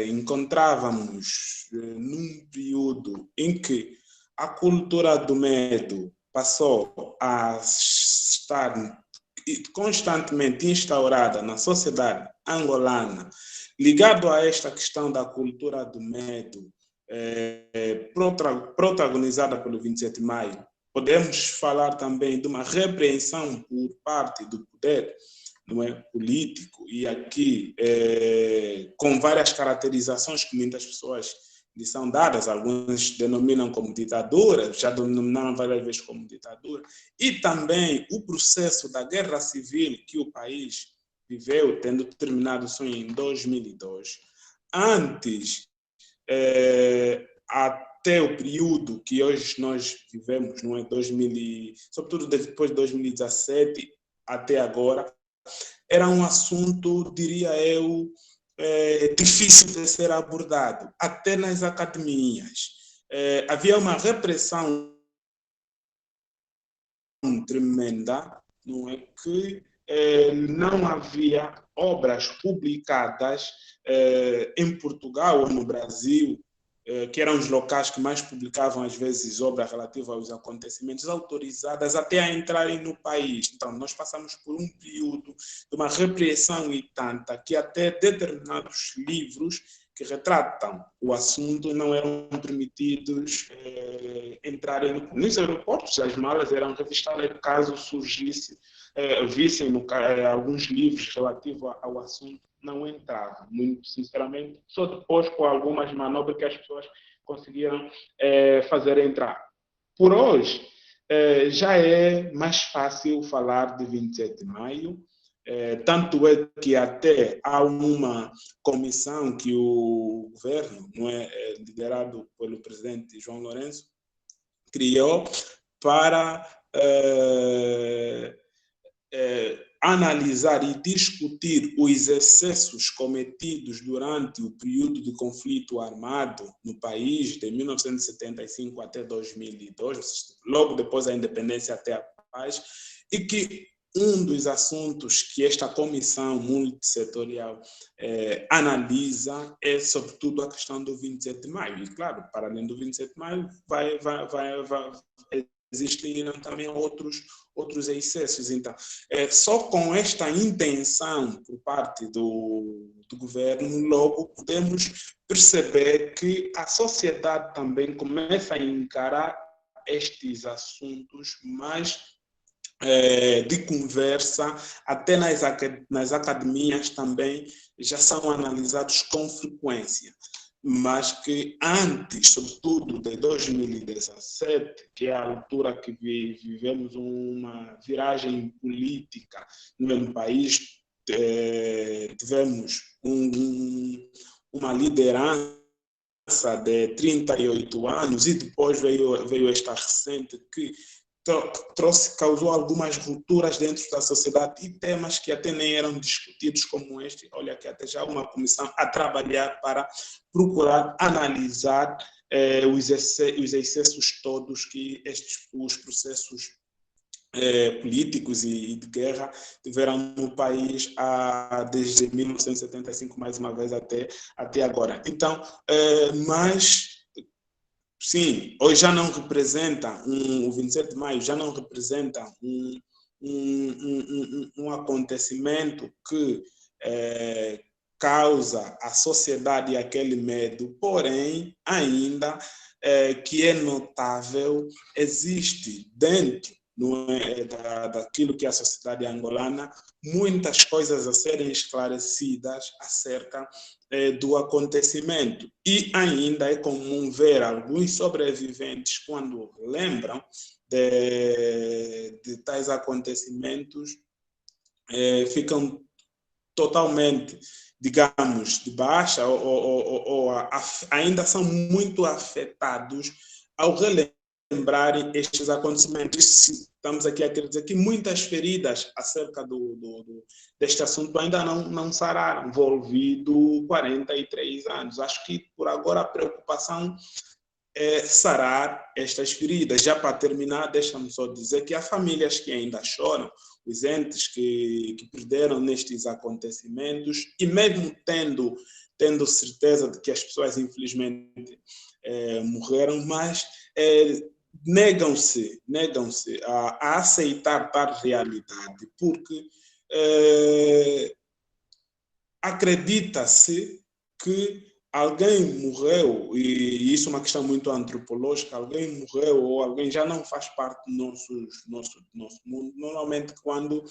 encontrávamos num período em que a cultura do medo passou a estar constantemente instaurada na sociedade angolana, ligado a esta questão da cultura do medo, protagonizada pelo 27 de maio, podemos falar também de uma repreensão por parte do poder, não é, político, e aqui com várias caracterizações que muitas pessoas lhe são dadas, alguns denominam como ditadura, já denominaram várias vezes como ditadura, e também o processo da guerra civil que o país viveu, tendo terminado só em 2002, antes, até o período que hoje nós vivemos, não é, sobretudo depois de 2017 até agora, era um assunto, diria eu, difícil de ser abordado, até nas academias. Havia uma repressão tremenda, não é, que não havia obras publicadas em Portugal ou no Brasil que eram os locais que mais publicavam, às vezes, obras relativas aos acontecimentos, autorizadas até a entrarem no país. Então, nós passamos por um período de uma repressão e tanta que até determinados livros que retratam o assunto não eram permitidos entrarem nos aeroportos. As malas eram revistadas caso surgisse, vissem alguns livros relativos ao assunto, não entrava. Muito sinceramente, só depois com algumas manobras que as pessoas conseguiram fazer entrar. Por hoje, já é mais fácil falar de 27 de maio, tanto é que até há uma comissão que o governo, liderado pelo presidente João Lourenço, criou para analisar e discutir os excessos cometidos durante o período de conflito armado no país, de 1975 até 2002, logo depois da independência até a paz, e que um dos assuntos que esta comissão multissetorial analisa é, sobretudo, a questão do 27 de maio. E, claro, para além do 27 de maio, existiram também outros excessos. Então, só com esta intenção por parte do governo, logo podemos perceber que a sociedade também começa a encarar estes assuntos mais de conversa, até nas academias também já são analisados com frequência, mas que antes, sobretudo de 2017, que é a altura que vivemos uma viragem política no país, tivemos uma liderança de 38 anos e depois veio esta recente que causou algumas rupturas dentro da sociedade e temas que até nem eram discutidos como este. Olha que até já há uma comissão a trabalhar para procurar analisar os excessos todos que os processos políticos e de guerra tiveram no país desde 1975, mais uma vez, até agora. Então, mas sim, hoje já não representa, o 27 de maio já não representa um acontecimento que causa à sociedade aquele medo, porém, ainda que é notável, existe dentro daquilo que é a sociedade angolana muitas coisas a serem esclarecidas acerca do acontecimento. E ainda é comum ver alguns sobreviventes, quando lembram de tais acontecimentos, ficam totalmente, digamos, de baixa ou ainda são muito afetados ao relembrarem estes acontecimentos. Estamos aqui a querer dizer que muitas feridas acerca deste assunto ainda não sararam, envolvido 43 anos. Acho que, por agora, a preocupação é sarar estas feridas. Já para terminar, deixa-me só dizer que há famílias que ainda choram, os entes que perderam nestes acontecimentos, e mesmo tendo certeza de que as pessoas, infelizmente, morreram, mas negam-se a aceitar tal realidade, porque acredita-se que alguém morreu, e isso é uma questão muito antropológica, alguém morreu ou alguém já não faz parte do nosso mundo. Normalmente, quando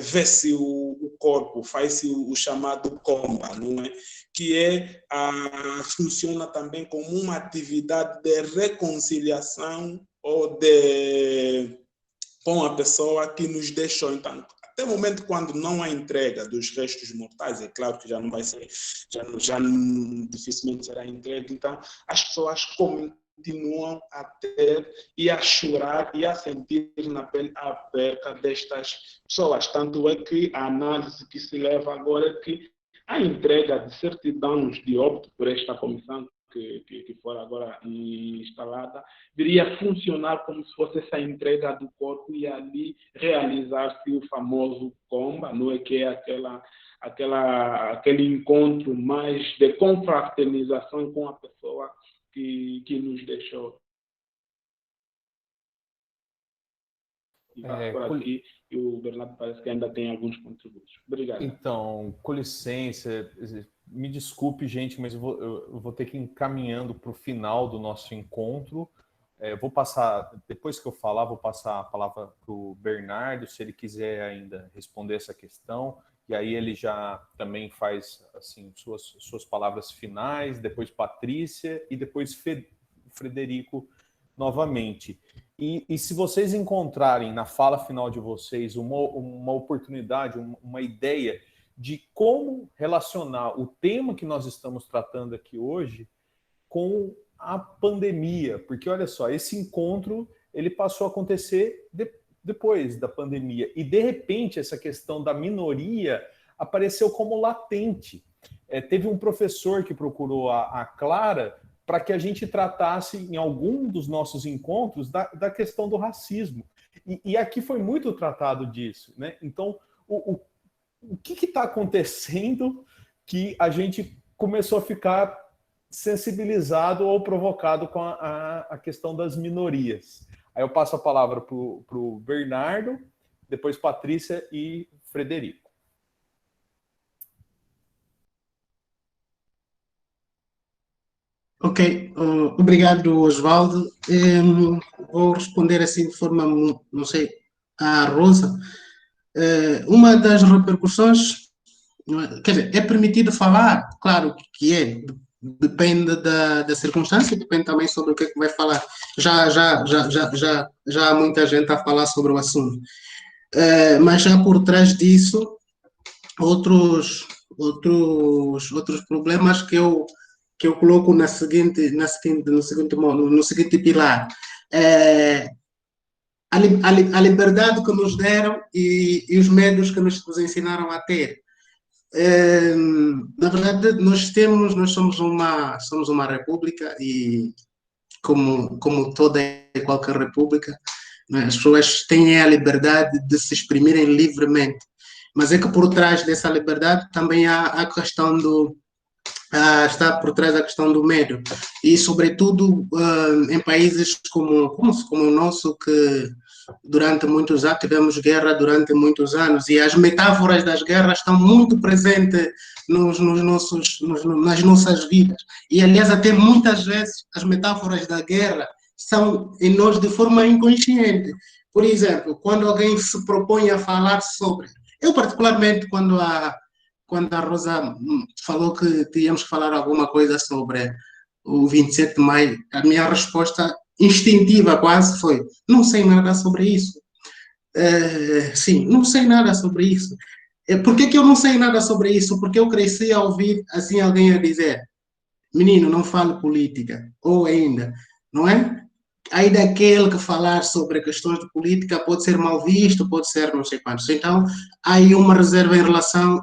vê-se o corpo, faz-se o chamado comba, não é? Que funciona também como uma atividade de reconciliação ou com a pessoa que nos deixou. Então, até o momento quando não há entrega dos restos mortais, é claro que já não vai ser, já dificilmente será entregue, então as pessoas continuam a ter e a chorar e a sentir na pele a perca destas pessoas. Tanto é que a análise que se leva agora é que a entrega de certidões de óbito por esta comissão que for agora instalada, viria funcionar como se fosse essa entrega do corpo e ali realizar-se o famoso comba, não é, que é aquele encontro mais de confraternização com a pessoa que nos deixou. E por aqui, e o Bernardo parece que ainda tem alguns contributos. Obrigado. Então, com licença, me desculpe, gente, mas eu vou ter que ir encaminhando para o final do nosso encontro. Vou passar, depois que eu falar, vou passar a palavra para o Bernardo, se ele quiser ainda responder essa questão, e aí ele já também faz assim suas palavras finais, depois Patrícia e depois Frederico novamente. E se vocês encontrarem na fala final de vocês uma oportunidade, uma ideia de como relacionar o tema que nós estamos tratando aqui hoje com a pandemia, porque olha só, esse encontro ele passou a acontecer depois da pandemia e de repente essa questão da minoria apareceu como latente. Teve um professor que procurou a Clara para que a gente tratasse em algum dos nossos encontros da questão do racismo. E aqui foi muito tratado disso, né? Então, o que está acontecendo que a gente começou a ficar sensibilizado ou provocado com a questão das minorias? Aí eu passo a palavra para o Bernardo, depois Patrícia e Frederico. Ok, obrigado, Osvaldo. Vou responder assim de forma, não sei, à Rosa. Uma das repercussões, quer dizer, é permitido falar, claro que depende da circunstância, depende também sobre o que é que vai falar. Já há muita gente a falar sobre o assunto. Mas já por trás disso, outros problemas que eu coloco no seguinte pilar. A liberdade que nos deram e os medos que nos ensinaram a ter. Na verdade, nós somos uma república e como toda e qualquer república, né, as pessoas têm a liberdade de se exprimirem livremente. Mas é que por trás dessa liberdade também há a questão está por trás da questão do medo. E, sobretudo, em países como o nosso, que durante muitos anos tivemos guerra durante muitos anos, e as metáforas das guerras estão muito presentes nas nossas vidas. E, aliás, até muitas vezes as metáforas da guerra são em nós de forma inconsciente. Por exemplo, quando alguém se propõe a falar sobre... Eu, particularmente, quando a Rosa falou que tínhamos que falar alguma coisa sobre o 27 de maio, a minha resposta instintiva quase foi: não sei nada sobre isso. Sim, não sei nada sobre isso. Por que eu não sei nada sobre isso? Porque eu cresci a ouvir assim alguém a dizer: menino, não fale política. Ou ainda, não é? Aí daquele que falar sobre questões de política pode ser mal visto, pode ser não sei quantos. Então, há aí uma reserva em relação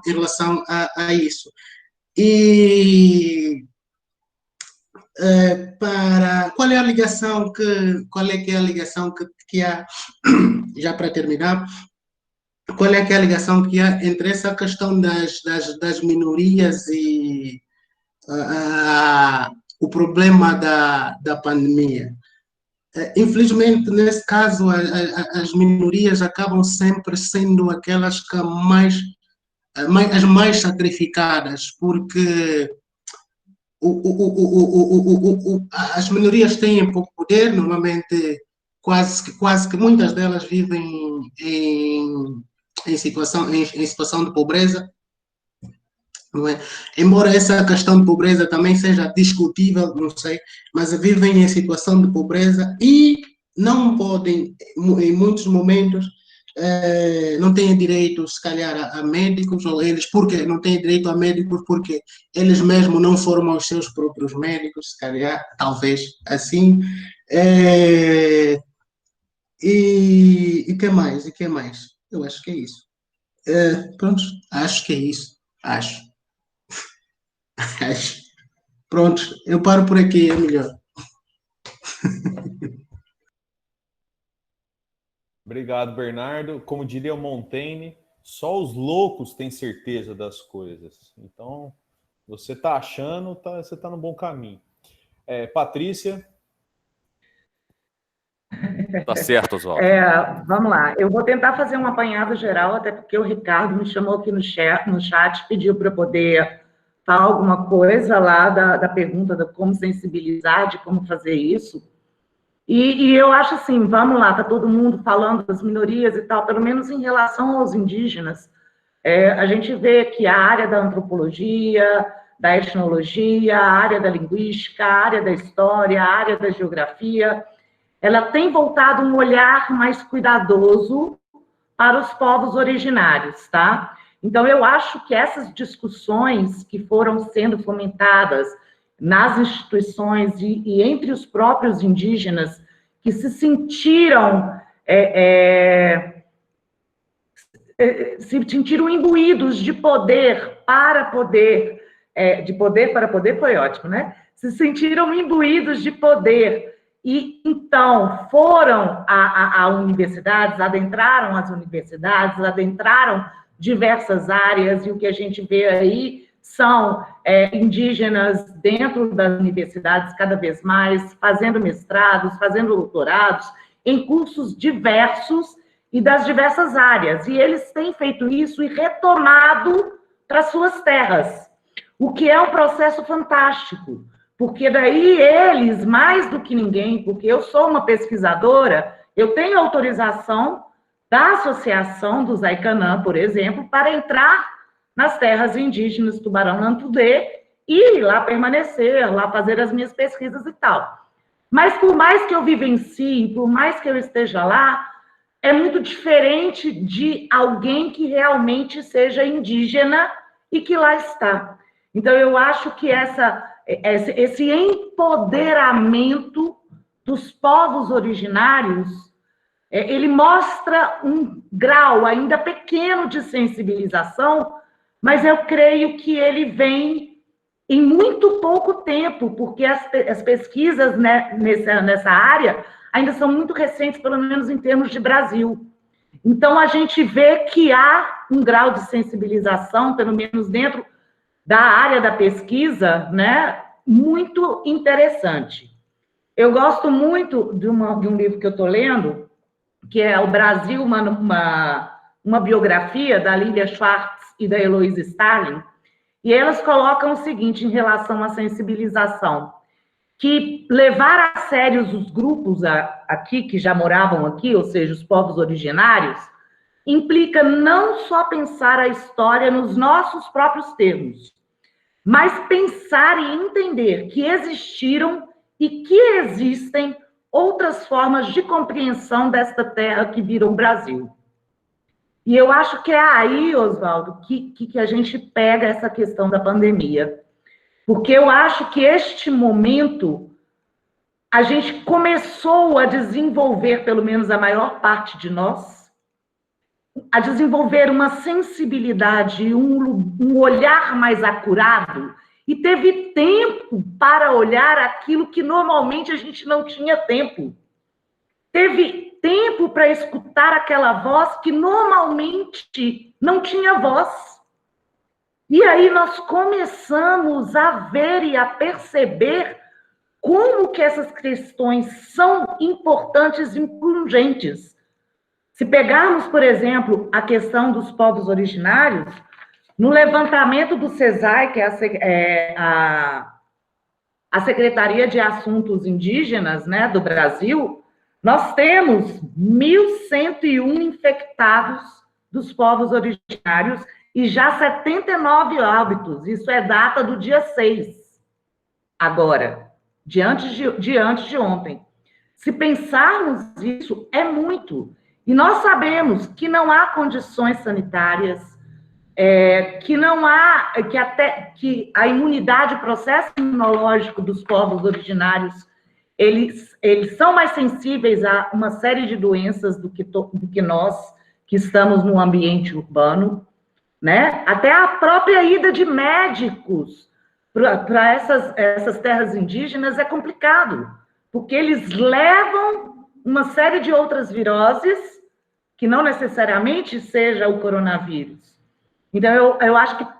a isso. E qual é a ligação que há, já para terminar, qual é que é a ligação que há entre essa questão das minorias e o problema da pandemia? Infelizmente, nesse caso, as minorias acabam sempre sendo aquelas que as mais sacrificadas, porque as minorias têm pouco poder, normalmente quase que muitas delas vivem em situação de pobreza. Não é? Embora essa questão de pobreza também seja discutível, não sei, mas vivem em situação de pobreza e não podem, em muitos momentos, não têm direito, se calhar, a médicos, ou eles, porque não têm direito a médicos, porque eles mesmos não formam os seus próprios médicos, se calhar, talvez assim. E que mais? E que mais? Eu acho que é isso. Pronto, acho que é isso. Acho. Pronto, eu paro por aqui, é melhor. Obrigado, Bernardo. Como diria o Montaigne, Só os loucos têm certeza das coisas. Então, você está achando, você está no bom caminho. Patrícia? Tá certo, Oswaldo. Vamos lá, eu vou tentar fazer um apanhado geral, até porque o Ricardo me chamou aqui no chat, pediu para eu poder falar alguma coisa lá da pergunta de como sensibilizar, de como fazer isso. E eu acho assim, vamos lá, está todo mundo falando das minorias e tal, pelo menos em relação aos indígenas, a gente vê que a área da antropologia, da etnologia, a área da linguística, a área da história, a área da geografia, ela tem voltado um olhar mais cuidadoso para os povos originários, tá? Então, eu acho que essas discussões que foram sendo fomentadas nas instituições e entre os próprios indígenas, que se sentiram imbuídos de poder para poder, de poder para poder foi ótimo, né? Se sentiram imbuídos de poder e, então, foram a universidades, adentraram as universidades, adentraram diversas áreas, e o que a gente vê aí são indígenas dentro das universidades cada vez mais, fazendo mestrados, fazendo doutorados, em cursos diversos e das diversas áreas. E eles têm feito isso e retornado para suas terras, o que é um processo fantástico. Porque daí eles, mais do que ninguém, porque eu sou uma pesquisadora, eu tenho autorização da Associação dos Aikanã, por exemplo, para entrar nas terras indígenas Tubarão-Nantudê e lá permanecer, lá fazer as minhas pesquisas e tal. Mas por mais que eu vivencie, por mais que eu esteja lá, é muito diferente de alguém que realmente seja indígena e que lá está. Então, eu acho que esse empoderamento dos povos originários, ele mostra um grau ainda pequeno de sensibilização, mas eu creio que ele vem em muito pouco tempo, porque as pesquisas, né, nessa área ainda são muito recentes, pelo menos em termos de Brasil. Então, a gente vê que há um grau de sensibilização, pelo menos dentro da área da pesquisa, né, muito interessante. Eu gosto muito de um livro que eu estou lendo, que é O Brasil, uma biografia da Lilia Schwartz e da Heloísa Starling, e elas colocam o seguinte em relação à sensibilização, que levar a sério os grupos aqui, que já moravam aqui, ou seja, os povos originários, implica não só pensar a história nos nossos próprios termos, mas pensar e entender que existiram e que existem outras formas de compreensão desta terra que virou Brasil. E eu acho que é aí, Oswaldo, que a gente pega essa questão da pandemia. Porque eu acho que este momento, a gente começou a desenvolver, pelo menos a maior parte de nós, a desenvolver uma sensibilidade, um olhar mais acurado, e teve tempo para olhar aquilo que normalmente a gente não tinha tempo. Teve tempo para escutar aquela voz que normalmente não tinha voz. E aí nós começamos a ver e a perceber como que essas questões são importantes e urgentes. Se pegarmos, por exemplo, a questão dos povos originários, no levantamento do CESAI, que é a Secretaria de Assuntos Indígenas, né, do Brasil, nós temos 1.101 infectados dos povos originários e já 79 óbitos. Isso é data do dia 6, agora, de antes de ontem. Se pensarmos isso, é muito. E nós sabemos que não há condições sanitárias, que a imunidade, o processo imunológico dos povos originários, eles são mais sensíveis a uma série de doenças do que nós, que estamos no ambiente urbano, né? Até a própria ida de médicos para essas terras indígenas é complicado, porque eles levam uma série de outras viroses que não necessariamente seja o coronavírus. Então, eu acho que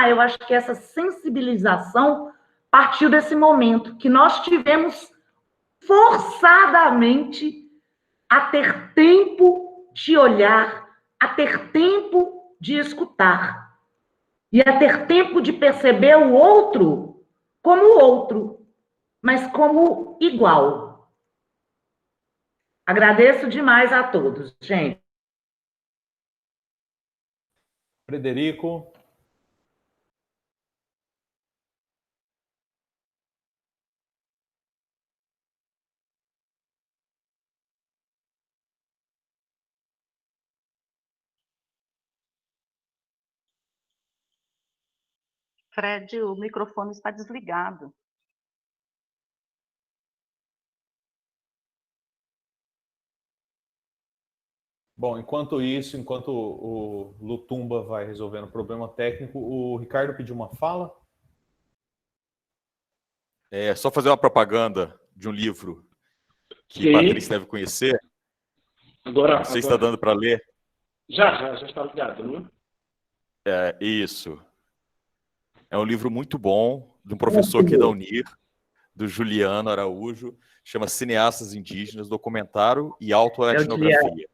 eu acho que essa sensibilização partiu desse momento que nós tivemos forçadamente a ter tempo de olhar, a ter tempo de escutar e a ter tempo de perceber o outro como o outro, mas como igual. Agradeço demais a todos, gente. Frederico. Fred, o microfone está desligado. Bom, enquanto isso, enquanto o Lutumba vai resolvendo o problema técnico, o Ricardo pediu uma fala. É só fazer uma propaganda de um livro que Sim. Patrícia deve conhecer. Agora, não sei se está dando para ler. Já está ligado, não é? É, isso. É um livro muito bom, de um professor aqui da Unir, do Juliano Araújo, chama Cineastas Indígenas, Documentário e Autoetnografia.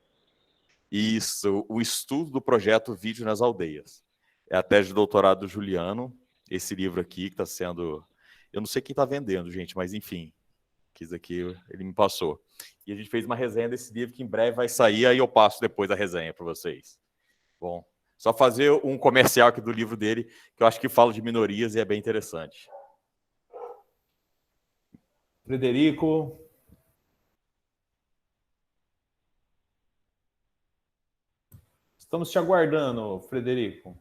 Isso, o estudo do projeto Vídeo nas Aldeias. É a tese de doutorado do Juliano, esse livro aqui que está sendo... Eu não sei quem está vendendo, gente, mas enfim, que isso aqui ele me passou. E a gente fez uma resenha desse livro que em breve vai sair, aí eu passo depois a resenha para vocês. Bom, só fazer um comercial aqui do livro dele, que eu acho que fala de minorias e é bem interessante. Frederico. Estamos te aguardando, Frederico.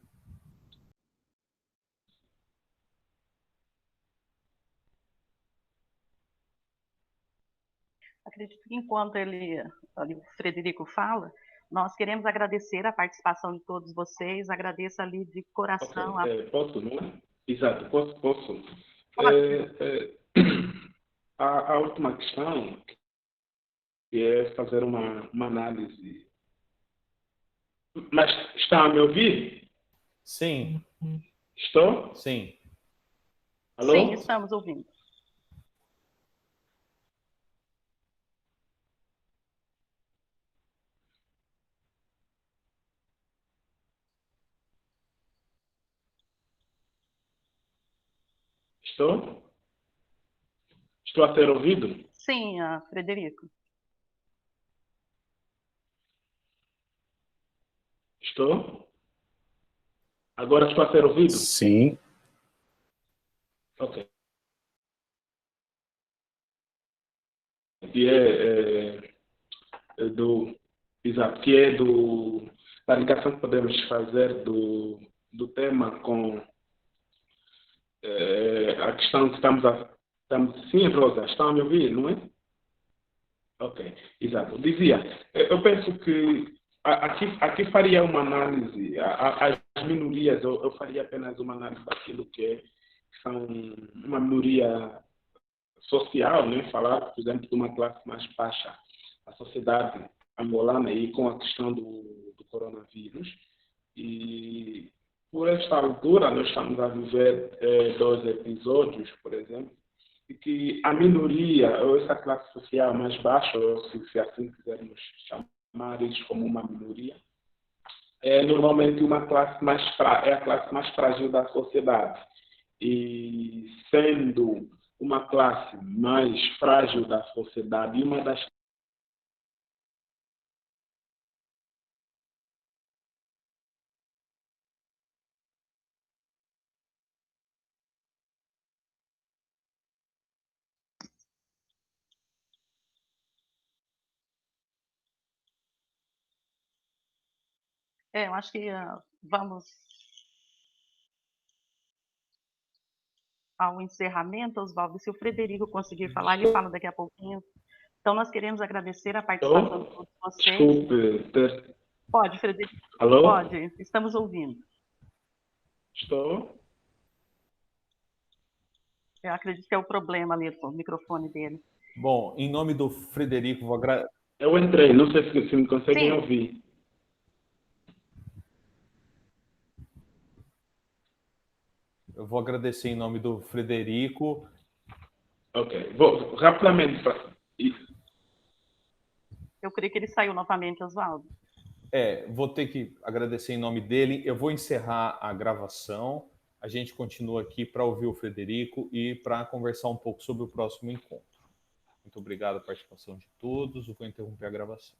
Acredito que enquanto o Frederico fala, nós queremos agradecer a participação de todos vocês, agradeço ali de coração. Okay. Posso, não é? Exato, posso. A última questão que é fazer uma análise. Mas está a me ouvir? Sim. Estou? Sim. Alô? Sim, estamos ouvindo. Estou? Estou a ser ouvido? Sim, Frederico. Estou? Agora estou a ser ouvido? Sim. Ok. Que exato, que é da ligação que podemos fazer do tema com a questão que estamos. Sim, Rosa, estão a me ouvir, não é? Ok, exato. Dizia, eu penso que aqui faria uma análise, as minorias, eu faria apenas uma análise daquilo que são uma minoria social, né? Falar, por exemplo, de uma classe mais baixa, a sociedade angolana, e com a questão do coronavírus. E por esta altura, nós estamos a viver 2 episódios, por exemplo, e que a minoria, ou essa classe social mais baixa, ou se assim quisermos chamar isso como uma minoria, é normalmente uma classe é a classe mais frágil da sociedade. E sendo uma classe mais frágil da sociedade e uma das eu acho que vamos ao encerramento, Oswaldo. Se o Frederico conseguir falar, ele fala daqui a pouquinho. Então, nós queremos agradecer a participação de todos vocês. Desculpe. Pode, Frederico. Alô? Pode, estamos ouvindo. Estou? Eu acredito que é o problema ali com o microfone dele. Bom, em nome do Frederico, Eu entrei, não sei se me conseguem Sim. ouvir. Eu vou agradecer em nome do Frederico. Ok, vou rapidamente. Eu creio que ele saiu novamente, Oswaldo. Vou ter que agradecer em nome dele. Eu vou encerrar a gravação. A gente continua aqui para ouvir o Frederico e para conversar um pouco sobre o próximo encontro. Muito obrigado pela participação de todos. Eu vou interromper a gravação.